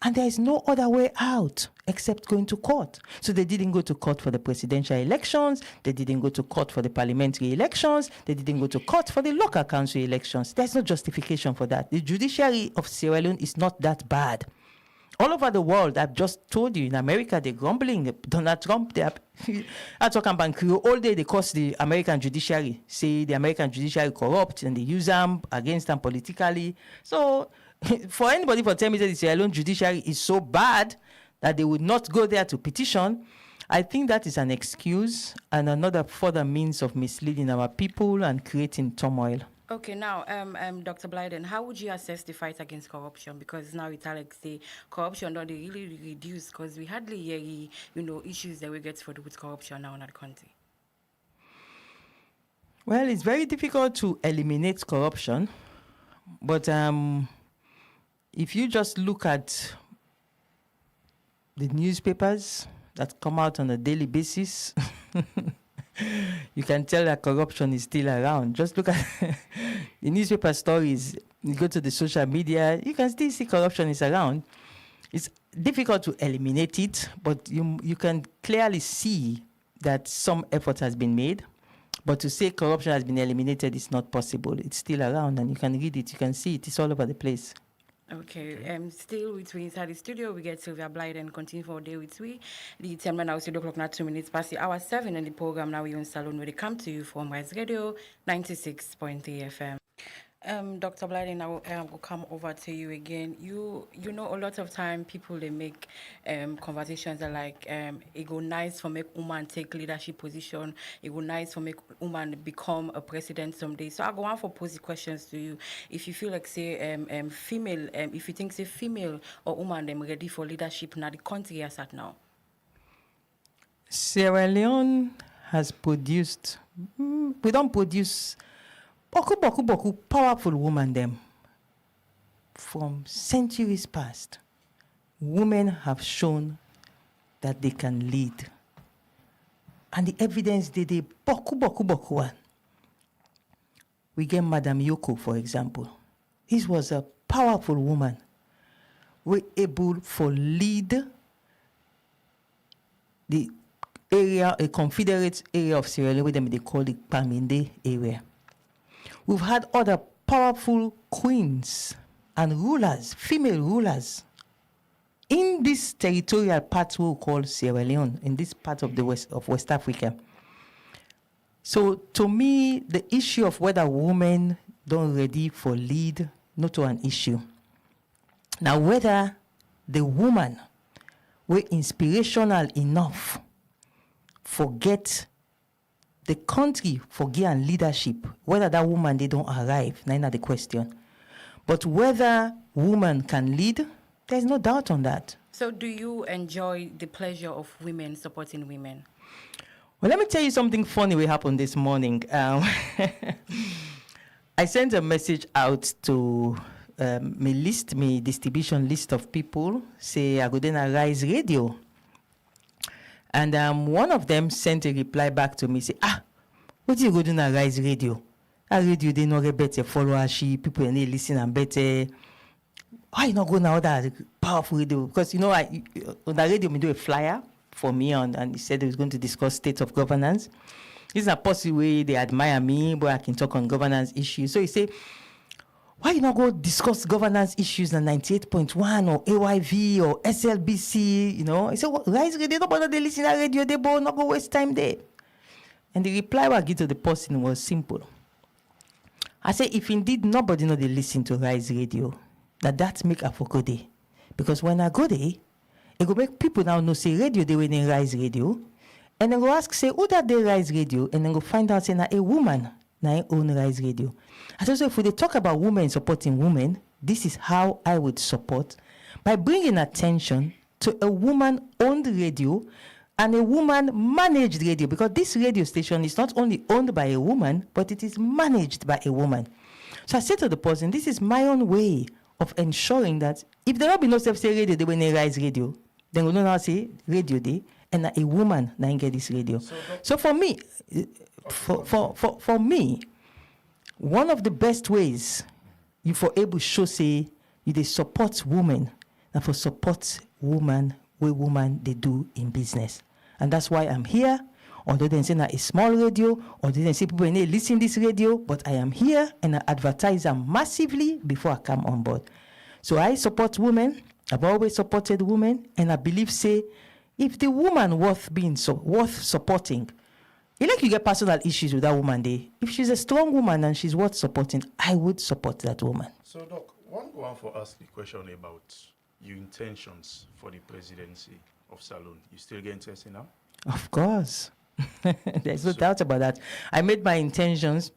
And there is no other way out except going to court. So they didn't go to court for the presidential elections. They didn't go to court for the parliamentary elections. They didn't go to court for the local council elections. There's no justification for that. The judiciary of Sierra Leone is not that bad. All over the world, I've just told you, in America, they're grumbling. Donald Trump, I talk about Creole all day. They curse the American judiciary, say the American judiciary corrupt, and they use them against them politically. So for anybody for telling me that the Sierra Leone judiciary is so bad that they would not go there to petition, I think that is an excuse and another further means of misleading our people and creating turmoil. Okay, now, Dr. Blyden, how would you assess the fight against corruption? Because now it's like say corruption don't really reduce because we hardly hear issues that we get with corruption now in our country. Well, it's very difficult to eliminate corruption, but if you just look at the newspapers that come out on a daily basis, you can tell that corruption is still around. Just look at the newspaper stories. You go to the social media, you can still see corruption is around. It's difficult to eliminate it, but you can clearly see that some effort has been made But to say corruption has been eliminated is not possible. It's still around, and you can read it, you can see it. It's all over the place. Okay. Still with we inside the studio, we get Sylvia Blyden continue for a day with we. The 10 now 2 o'clock now 2 minutes past the hour 7 in the program now Wi Yone Salone where they come to you from Rise Radio 96.3 FM. Dr. Blyden, I will come over to you again. You know, a lot of time people they make conversations that like it go nice for make woman take leadership position. It go nice for make woman become a president someday. So I go on for posing questions to you. If you feel like say female, if you think say female or woman them ready for leadership now the country as at now. Sierra Leone has produced. We don't produce. Boku powerful women them. From centuries past, women have shown that they can lead. And the evidence they boku one. We get Madame Yoko, for example. This was a powerful woman. We're able for lead the area, a confederate area of Sierra Leone, where they call it Paminde area. We've had other powerful queens and rulers, female rulers, in this territorial part we call Sierra Leone, in this part of the West Africa. So to me, the issue of whether women don't ready for lead, not an issue. Now whether the woman were inspirational enough, forget the country for and leadership, whether that woman they don't arrive, not the question. But whether women can lead, there's no doubt on that. So do you enjoy the pleasure of women supporting women? Well, let me tell you something funny what happened this morning. I sent a message out to my distribution list of people, say I go then Rise Radio. And one of them sent a reply back to me, say, what you go do na Rise Radio? A radio, they not get better followership, people they listen and better. Why you not go now that powerful radio? Because, you know, on the radio, we do a flyer for me, and he said he was going to discuss state of governance. This is a possible way they admire me, but I can talk on governance issues. So he said, why you not go discuss governance issues on 98.1 or AYV or SLBC, you know? I said, well, Rise Radio, nobody they listen to radio, they both not go waste time there. And the reply I give to the person was simple. I said, if indeed nobody know they listen to Rise Radio, that make a go there. Because when I go there, it go make people now know say radio they win in Rise Radio, and then go ask say who that they Rise Radio, and then go find out say na a woman na own Rise Radio. I said, so if we talk about women supporting women, this is how I would support by bringing attention to a woman-owned radio and a woman-managed radio, because this radio station is not only owned by a woman, but it is managed by a woman. So I said to the person, this is my own way of ensuring that if there will be no self-say radio, they will Rise Radio, then we don't now say radio day, and a woman now get this radio. So for me, for me, one of the best ways you for able to show say you they support women and for support woman where woman they do in business. And that's why I'm here. Although they say na a small radio, or they say people may listen this radio, but I am here and I advertise them massively before I come on board. So I support women. I've always supported women, and I believe say if the woman worth supporting, you like you get personal issues with that woman there. If she's a strong woman and she's worth supporting, I would support that woman. So, Doc, one for ask the question about your intentions for the presidency of Salone. You still get interested now? Of course. There's no doubt about that. I made my intentions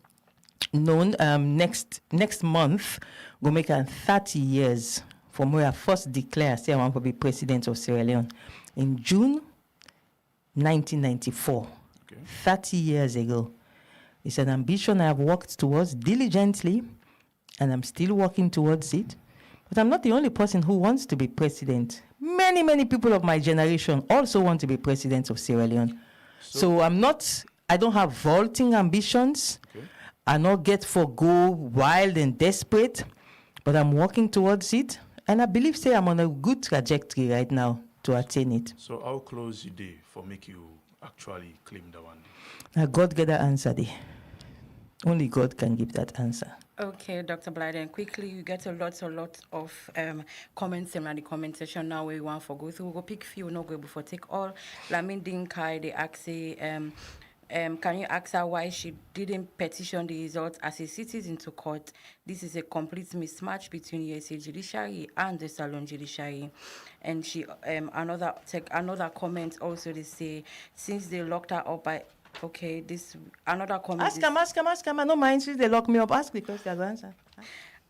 known next month. We'll make 30 years from where I first declared, say I want to be president of Sierra Leone in June 1994. 30 years ago. It's an ambition I have worked towards diligently, and I'm still working towards it. But I'm not the only person who wants to be president. Many people of my generation also want to be president of Sierra Leone. So I don't have vaulting ambitions. Okay. I not get for go wild and desperate, but I'm working towards it. And I believe, say, I'm on a good trajectory right now to attain it. So how close you day for make you actually claim that one? Now God get that answer there. Only God can give that answer. Okay, Dr. Blyden, quickly, you get a lot of comments in the comment section now where you want to go through. We'll go pick few, not go before take all. Lamin Dinkai, they ask, can you ask her why she didn't petition the results as a citizen to court? This is a complete mismatch between USA judiciary and the Salon judiciary. And she another comment also, they say, since they locked her up by... Okay, this another comment. Ask him. I don't mind since they lock me up. Ask because they're going to answer.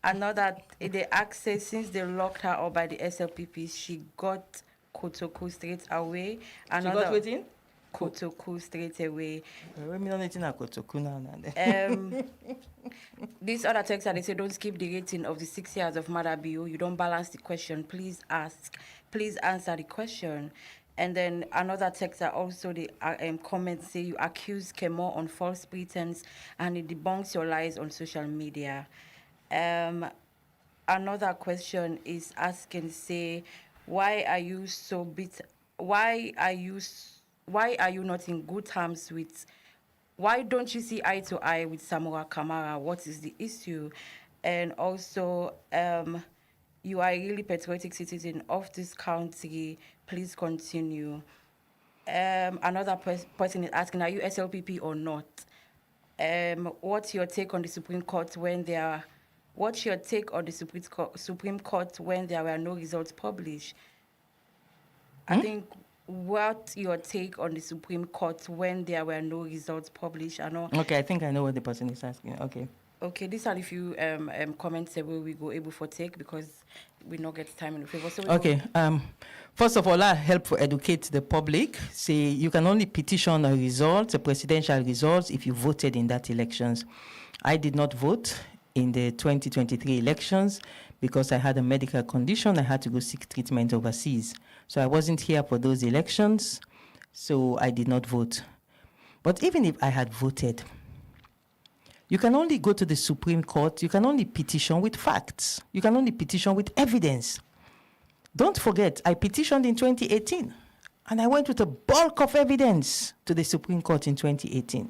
Another, they ask say since they locked her up by the SLPP, she got Kotoku straight away. Another, she got waiting? Kotoku straight away. We don't need Kotoku now. This other text that they say don't skip the rating of the 6 years of Mother Bill. You don't balance the question. Please answer the question. And then another text that also the comments say you accuse Kemo on false pretense and it debunks your lies on social media. Another question is asking, say, why are you so bitter? Why are you not in good terms with? Why don't you see eye to eye with Samura Kamara? What is the issue? And also, you are a really patriotic citizen of this country. Please continue. Another person is asking, are you SLPP or not? What's your take on the Supreme Court when there were no results published? I think what's your take on the Supreme Court when there were no results published? Okay, I think I know what the person is asking. Okay, these are the few comments that we go able for take because we not get time in the favor. So okay. First of all, I help to educate the public. Say you can only petition a result, a presidential result, if you voted in that elections. I did not vote in the 2023 elections because I had a medical condition. I had to go seek treatment overseas. So I wasn't here for those elections. So I did not vote. But even if I had voted, you can only go to the Supreme Court. You can only petition with facts. You can only petition with evidence. Don't forget, I petitioned in 2018, and I went with a bulk of evidence to the Supreme Court in 2018.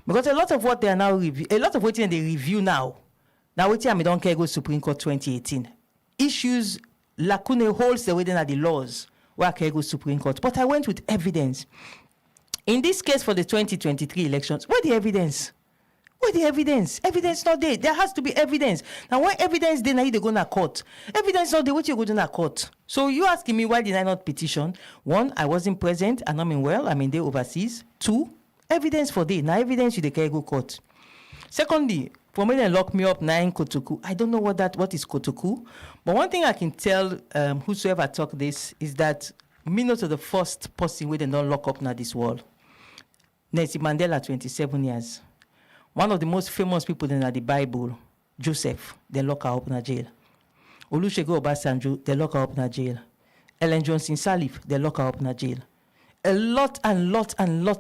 Because a lot of what they are now a lot of what they review now what I don't care go Supreme Court 2018 issues lacune holes the way they are the laws where I can go Supreme Court. But I went with evidence. In this case for the 2023 elections, where the evidence? Where the evidence? Evidence not there. There has to be evidence. Now, when evidence then they go to court. Evidence not there. What you go to court? So you asking me why did I not petition? One, I wasn't present and I'm there overseas. Two, evidence for day. Now evidence you they can go court. Secondly, for me they lock me up 9 Kotoku. I don't know what is Kotoku. But one thing I can tell whosoever talk this is that me not the first person where they don't lock up now this world. Nelson Mandela 27 years. One of the most famous people in the Bible, Joseph, they lock her up in jail. Olusegun Obasanjo, they lock her up in jail. Ellen Johnson Sirleaf, they lock her up in jail. A lot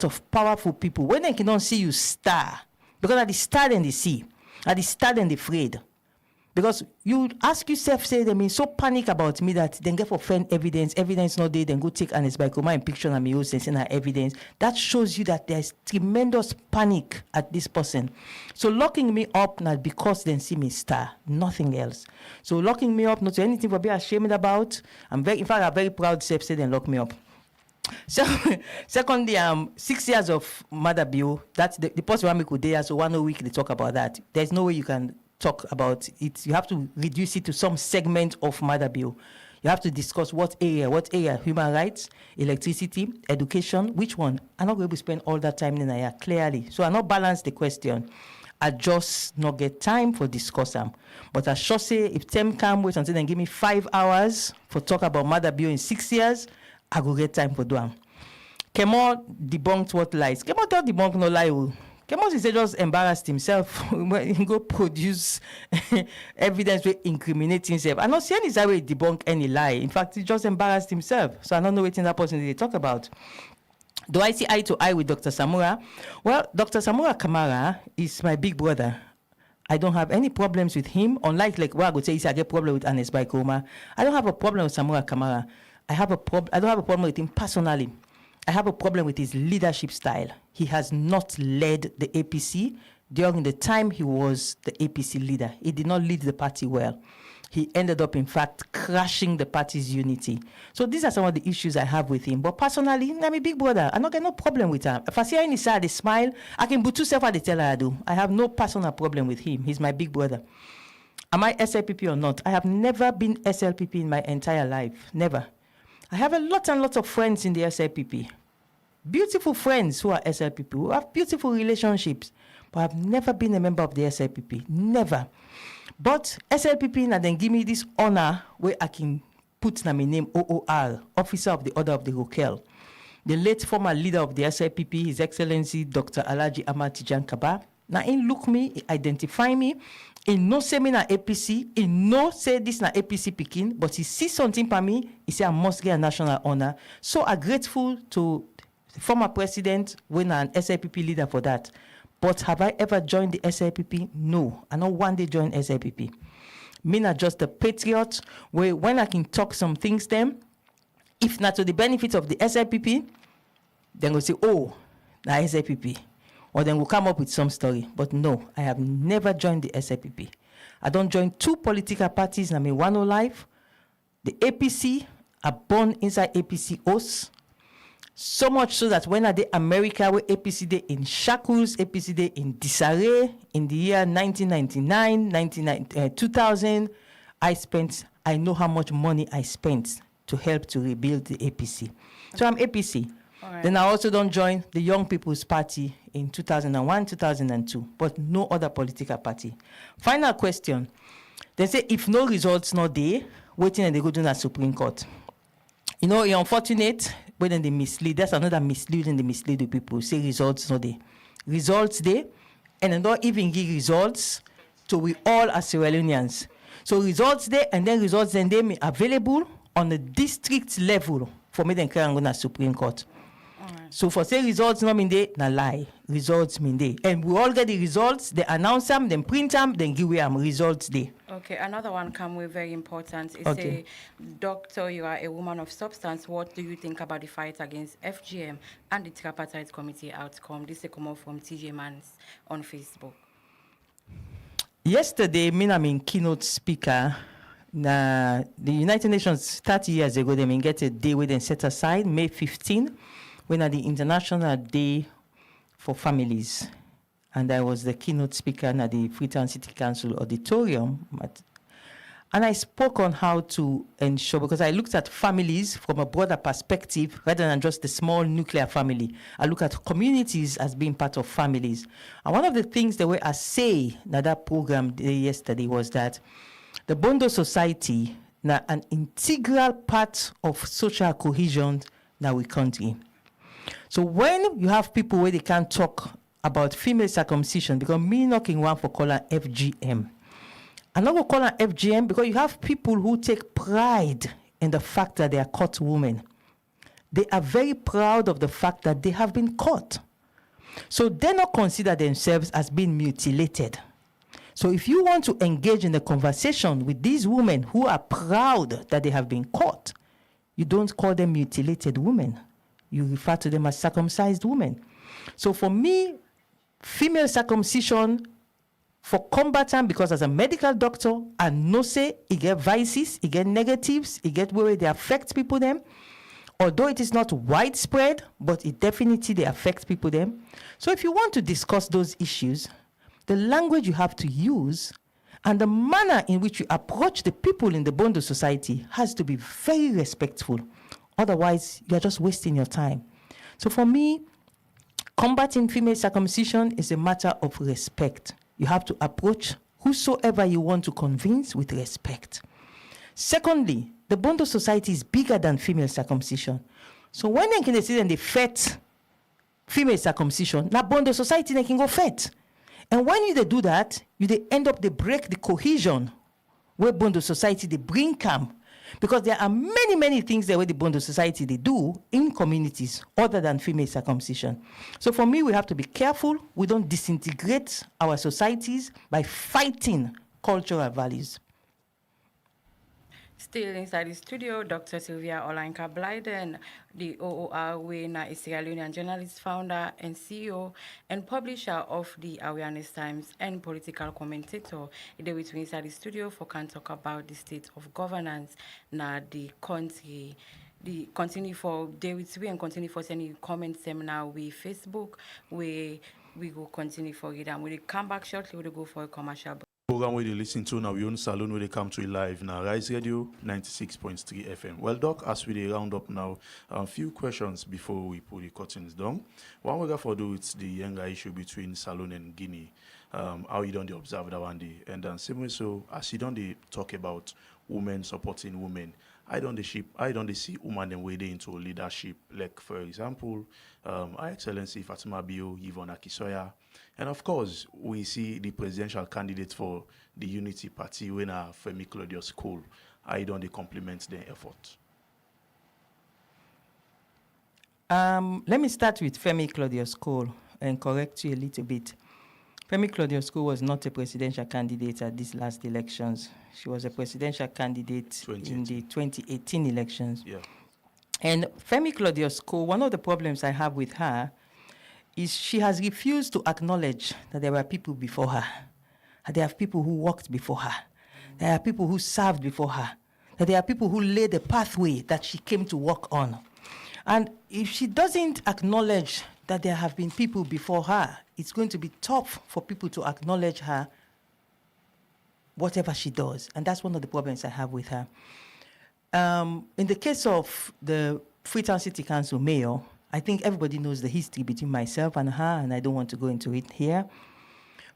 of powerful people. When they cannot see you star, because at the star then they see, at the star then they afraid. Because you ask yourself, say they mean so panic about me that then get for find evidence not there, then go take Ernest by Koroma and picture and me use and evidence. That shows you that there's tremendous panic at this person. So locking me up not because then see me star, nothing else. So locking me up not anything for be ashamed about. I'm very proud self say then lock me up. So secondly, 6 years of Mother Bill, that's the person who could there, so 1 week they talk about that. There's no way you can talk about it. You have to reduce it to some segment of Mother Bill. You have to discuss what area, human rights, electricity, education, which one. I'm not going to spend all that time in here, clearly. So I not balance the question. I just not get time for discuss them. But I sure say if them come wait until then give me 5 hours for talk about Mother Bill in 6 years, I go get time for them. Kemo debunked what lies. Kemo don't debunk no lie. Kemo he just embarrassed himself when he go produce evidence to incriminate himself. I not see any way debunk any lie. In fact, he just embarrassed himself. So I don't know what that person they talk about. Do I see eye to eye with Dr. Samura? Well, Dr. Samura Kamara is my big brother. I don't have any problems with him. Unlike like what I would say is I get problem with Ernest by Koroma. I don't have a problem with Samura Kamara. I don't have a problem with him personally. I have a problem with his leadership style. He has not led the APC during the time he was the APC leader. He did not lead the party well. He ended up, in fact, crashing the party's unity. So these are some of the issues I have with him. But personally, I'm a big brother. I don't get no problem with him. If I see any side, they smile, I can put yourself at the teller I do. I have no personal problem with him. He's my big brother. Am I SLPP or not? I have never been SLPP in my entire life. Never. I have a lot and lots of friends in the SLPP. Beautiful friends who are SLPP, who have beautiful relationships. But I've never been a member of the SLPP. Never. But SLPP now then give me this honor where I can put my name OOR, Officer of the Order of the Rokel. The late former leader of the SLPP, His Excellency Dr. Alhaji Ahmad Tijan Kaba. Now he look me, he identify me. He no say me na APC, he no say this na APC Pekin, but he see something for me, he say I must get a national honor. So I'm grateful to the former president when an SLPP leader for that. But have I ever joined the SLPP? No. I don't one day join SLPP. Me not just a patriot, where when I can talk some things them, if not to the benefit of the SLPP, then we'll say, oh, the SLPP. Or then we'll come up with some story. But no, I have never joined the SLPP. I don't join two political parties in my one life. The APC are born inside APC oaths. So much so that when I did America, where APC Day in shackles, APC Day in disarray, in the year 1999, 2000, I know how much money I spent to help to rebuild the APC. So I'm APC. Right. Then I also don't join the Young People's Party in 2001, 2002, but no other political party. Final question. They say if no results no day, waiting and they go to the Supreme Court. You know, it's unfortunate when they mislead. That's another misleading. They mislead the people. Say results no day. Results day, and then don't even give results to we all as Sierra Leoneans. So results day, and then results then they available on the district level for me then carry on to Supreme Court. So for say results no mean they, na lie. Results mean they. And we all get the results, they announce them, then print them, then give them results day. Okay, another one come with very important. It's Okay. a doctor, you are a woman of substance. What do you think about the fight against FGM and the Tripartite Committee outcome? This is come out from TJ Mans on Facebook. Yesterday, I'm in keynote speaker. Na the United Nations 30 years ago, they get a day where they set aside, May 15, when at the International Day for Families. And I was the keynote speaker at the Freetown City Council Auditorium. And I spoke on how to ensure, because I looked at families from a broader perspective rather than just the small nuclear family. I look at communities as being part of families. And one of the things that I say in that program yesterday was that the Bondo Society is an integral part of social cohesion in our country. So when you have people where they can't talk about female circumcision, because me knocking one for calling FGM. I'm not going to call her FGM because you have people who take pride in the fact that they are caught women. They are very proud of the fact that they have been caught. So they not consider themselves as being mutilated. So if you want to engage in a conversation with these women who are proud that they have been caught, you don't call them mutilated women. You refer to them as circumcised women. So for me, female circumcision for combatant, because as a medical doctor, I know say it get vices, it get negatives, it get where they affect people them. Although it is not widespread, but it definitely they affect people them. So if you want to discuss those issues, the language you have to use and the manner in which you approach the people in the Bondo society has to be very respectful. Otherwise, you're just wasting your time. So for me, combating female circumcision is a matter of respect. You have to approach whosoever you want to convince with respect. Secondly, the Bondo society is bigger than female circumcision. So when they can see them, they fet female circumcision, now Bondo society they can go fet. And when you they do that, you they end up they break the cohesion where Bondo society they bring calm. Because there are many, many things that where the Bondo society they do in communities other than female circumcision. So for me, we have to be careful. We don't disintegrate our societies by fighting cultural values. Still inside the studio, Dr. Sylvia Olayinka Blyden, the OOR winner, is Sierra Leonean journalist, founder and CEO and publisher of the Awareness Times and political commentator. Today with me inside the studio for can talk about the state of governance na the country. The continue for day with we and continue for sending comments them now with Facebook where we go continue for it and when we come back shortly we'll go for a commercial break. Program where you listen to now, Wi Yone Salone, where they come to it live now. Rise Radio 96.3 FM. Well, Doc, as we round up now, a few questions before we put the curtains down. One we got for do it's the younger issue between Salone and Guinea. How you don't observe that one day, and then same way so as you don't talk about women supporting women. I don't see women them wading into leadership. Like for example, Her Excellency Fatima Bio, Yvonne Akisoya. And of course, we see the presidential candidate for the Unity Party winner, Femi Claudius Cole. I don't compliment their effort. Let me start with Femi Claudius Cole and correct you a little bit. Femi Claudius Cole was not a presidential candidate at these last elections. She was a presidential candidate in the 2018 elections. Yeah. And Femi Claudius Cole, one of the problems I have with her is she has refused to acknowledge that there were people before her, that there are people who walked before her, there are people who served before her, that there are people who laid the pathway that she came to walk on. And if she doesn't acknowledge that there have been people before her, it's going to be tough for people to acknowledge her, whatever she does. And that's one of the problems I have with her. In the case of the Freetown City Council mayor, I think everybody knows the history between myself and her, and I don't want to go into it here.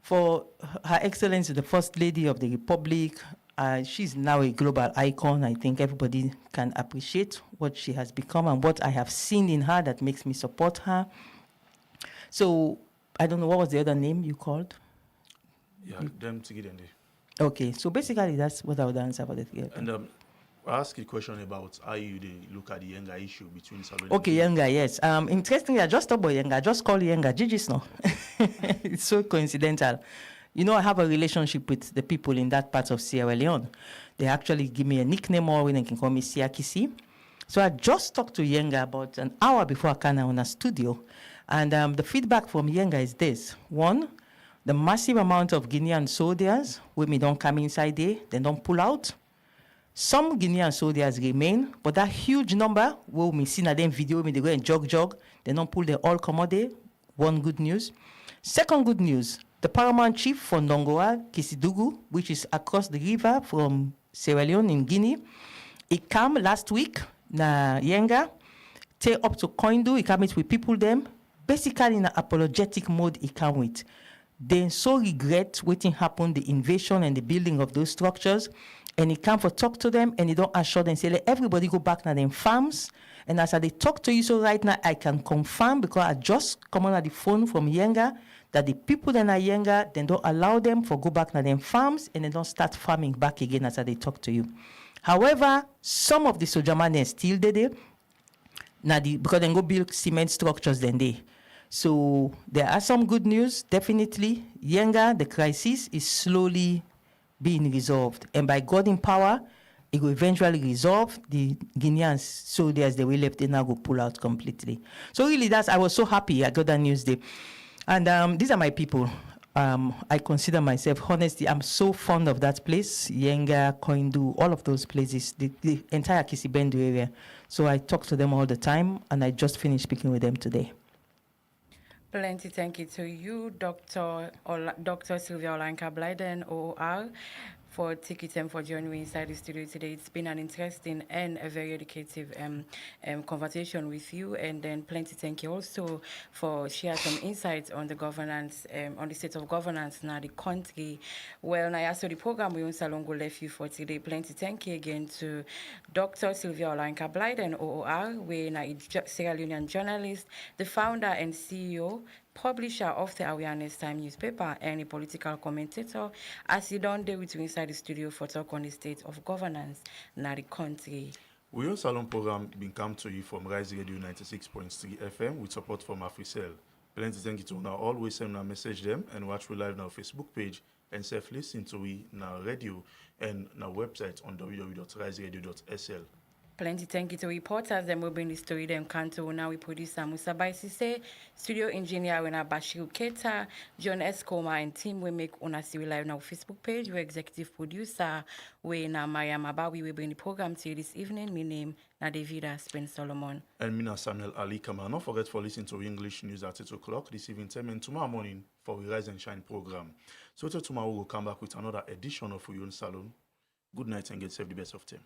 For Her Excellency, the First Lady of the Republic, she's now a global icon. I think everybody can appreciate what she has become and what I have seen in her that makes me support her. So, I don't know, what was the other name you called? Yeah, them to get in there. Okay, so basically that's what I would answer for the three. And I ask you a question about how you look at the younger issue between Salone. Okay, younger, yes. Interestingly, I just talked about younger. I just call younger Gigi's now. It's so coincidental. You know, I have a relationship with the people in that part of Sierra Leone. They actually give me a nickname or when they can call me Siakisi. So I just talked to Yenga about an hour before I came on a studio. And the feedback from Yenga is this. One, the massive amount of Guinean soldiers, when we don't come inside there, they don't pull out. Some Guinean soldiers remain, but that huge number, where we see them video, when they go and jog, they don't pull, they all come out there. One good news. Second good news, the paramount chief from Ndongoa, Kisidugu, which is across the river from Sierra Leone in Guinea, he came last week, na Yenga, take up to Koindu, he came with people them, basically in an apologetic mode he came with. They so regret what happened, the invasion and the building of those structures, and he come for talk to them, and he don't assure them, say, let everybody go back to them farms. And as I talk to you, so right now, I can confirm, because I just come on the phone from Yenga, that the people that are Yenga, they don't allow them for go back to them farms, and they don't start farming back again as I talk to you. However, some of the sojaman are still there, because they go build cement structures then they. So there are some good news, definitely. Yenga, the crisis is slowly being resolved. And by God in power, it will eventually resolve. The Guineans soldiers, they will left, they now go pull out completely. So really, I was so happy I got that news day. And these are my people. I consider myself, honestly, I'm so fond of that place. Yenga, Koindu, all of those places, the entire Kisibendu area. So I talk to them all the time, and I just finished speaking with them today. Plenty thank you to you, Dr. Sylvia Olayinka Blyden OOR, for taking time for joining me inside the studio today. It's been an interesting and a very educative conversation with you, and then plenty thank you also for sharing some insights on the governance, on the state of governance now the country. Well, now also the program Wi Yone Salone go left you for today. Plenty thank you again to Dr. Sylvia Olayinka Blyden OOR, we na Sierra Leonean journalist, the founder and CEO, publisher of the Awareness Time newspaper, and a political commentator, as you don't do with you inside the studio for talk on the state of governance in the country. Wi Yone Salone program been come to you from Rise Radio 96.3 FM with support from AfriCell. Plenty thank you to now. Always send a message them and watch we live on our Facebook page and self listen to we na radio and na website on www.riseradio.sl. Plenty thank you to reporters. Them will bring the story. Them Kanto. Now we producer Musa Baisise, studio engineer Wena Bashir Keta, John S. Koroma and team we make on a series live on our Facebook page. We executive producer Wena Maria Mabawi. We bring the program to you this evening. My name na Davida Spaine-Solomon. And me na Samuel Alie Kamara. Don't forget for listening to English news at 8 o'clock this evening, and tomorrow morning for we Rise and Shine program. So till tomorrow we'll come back with another edition of Wi Yone Salone. Good night and get safe the best of time.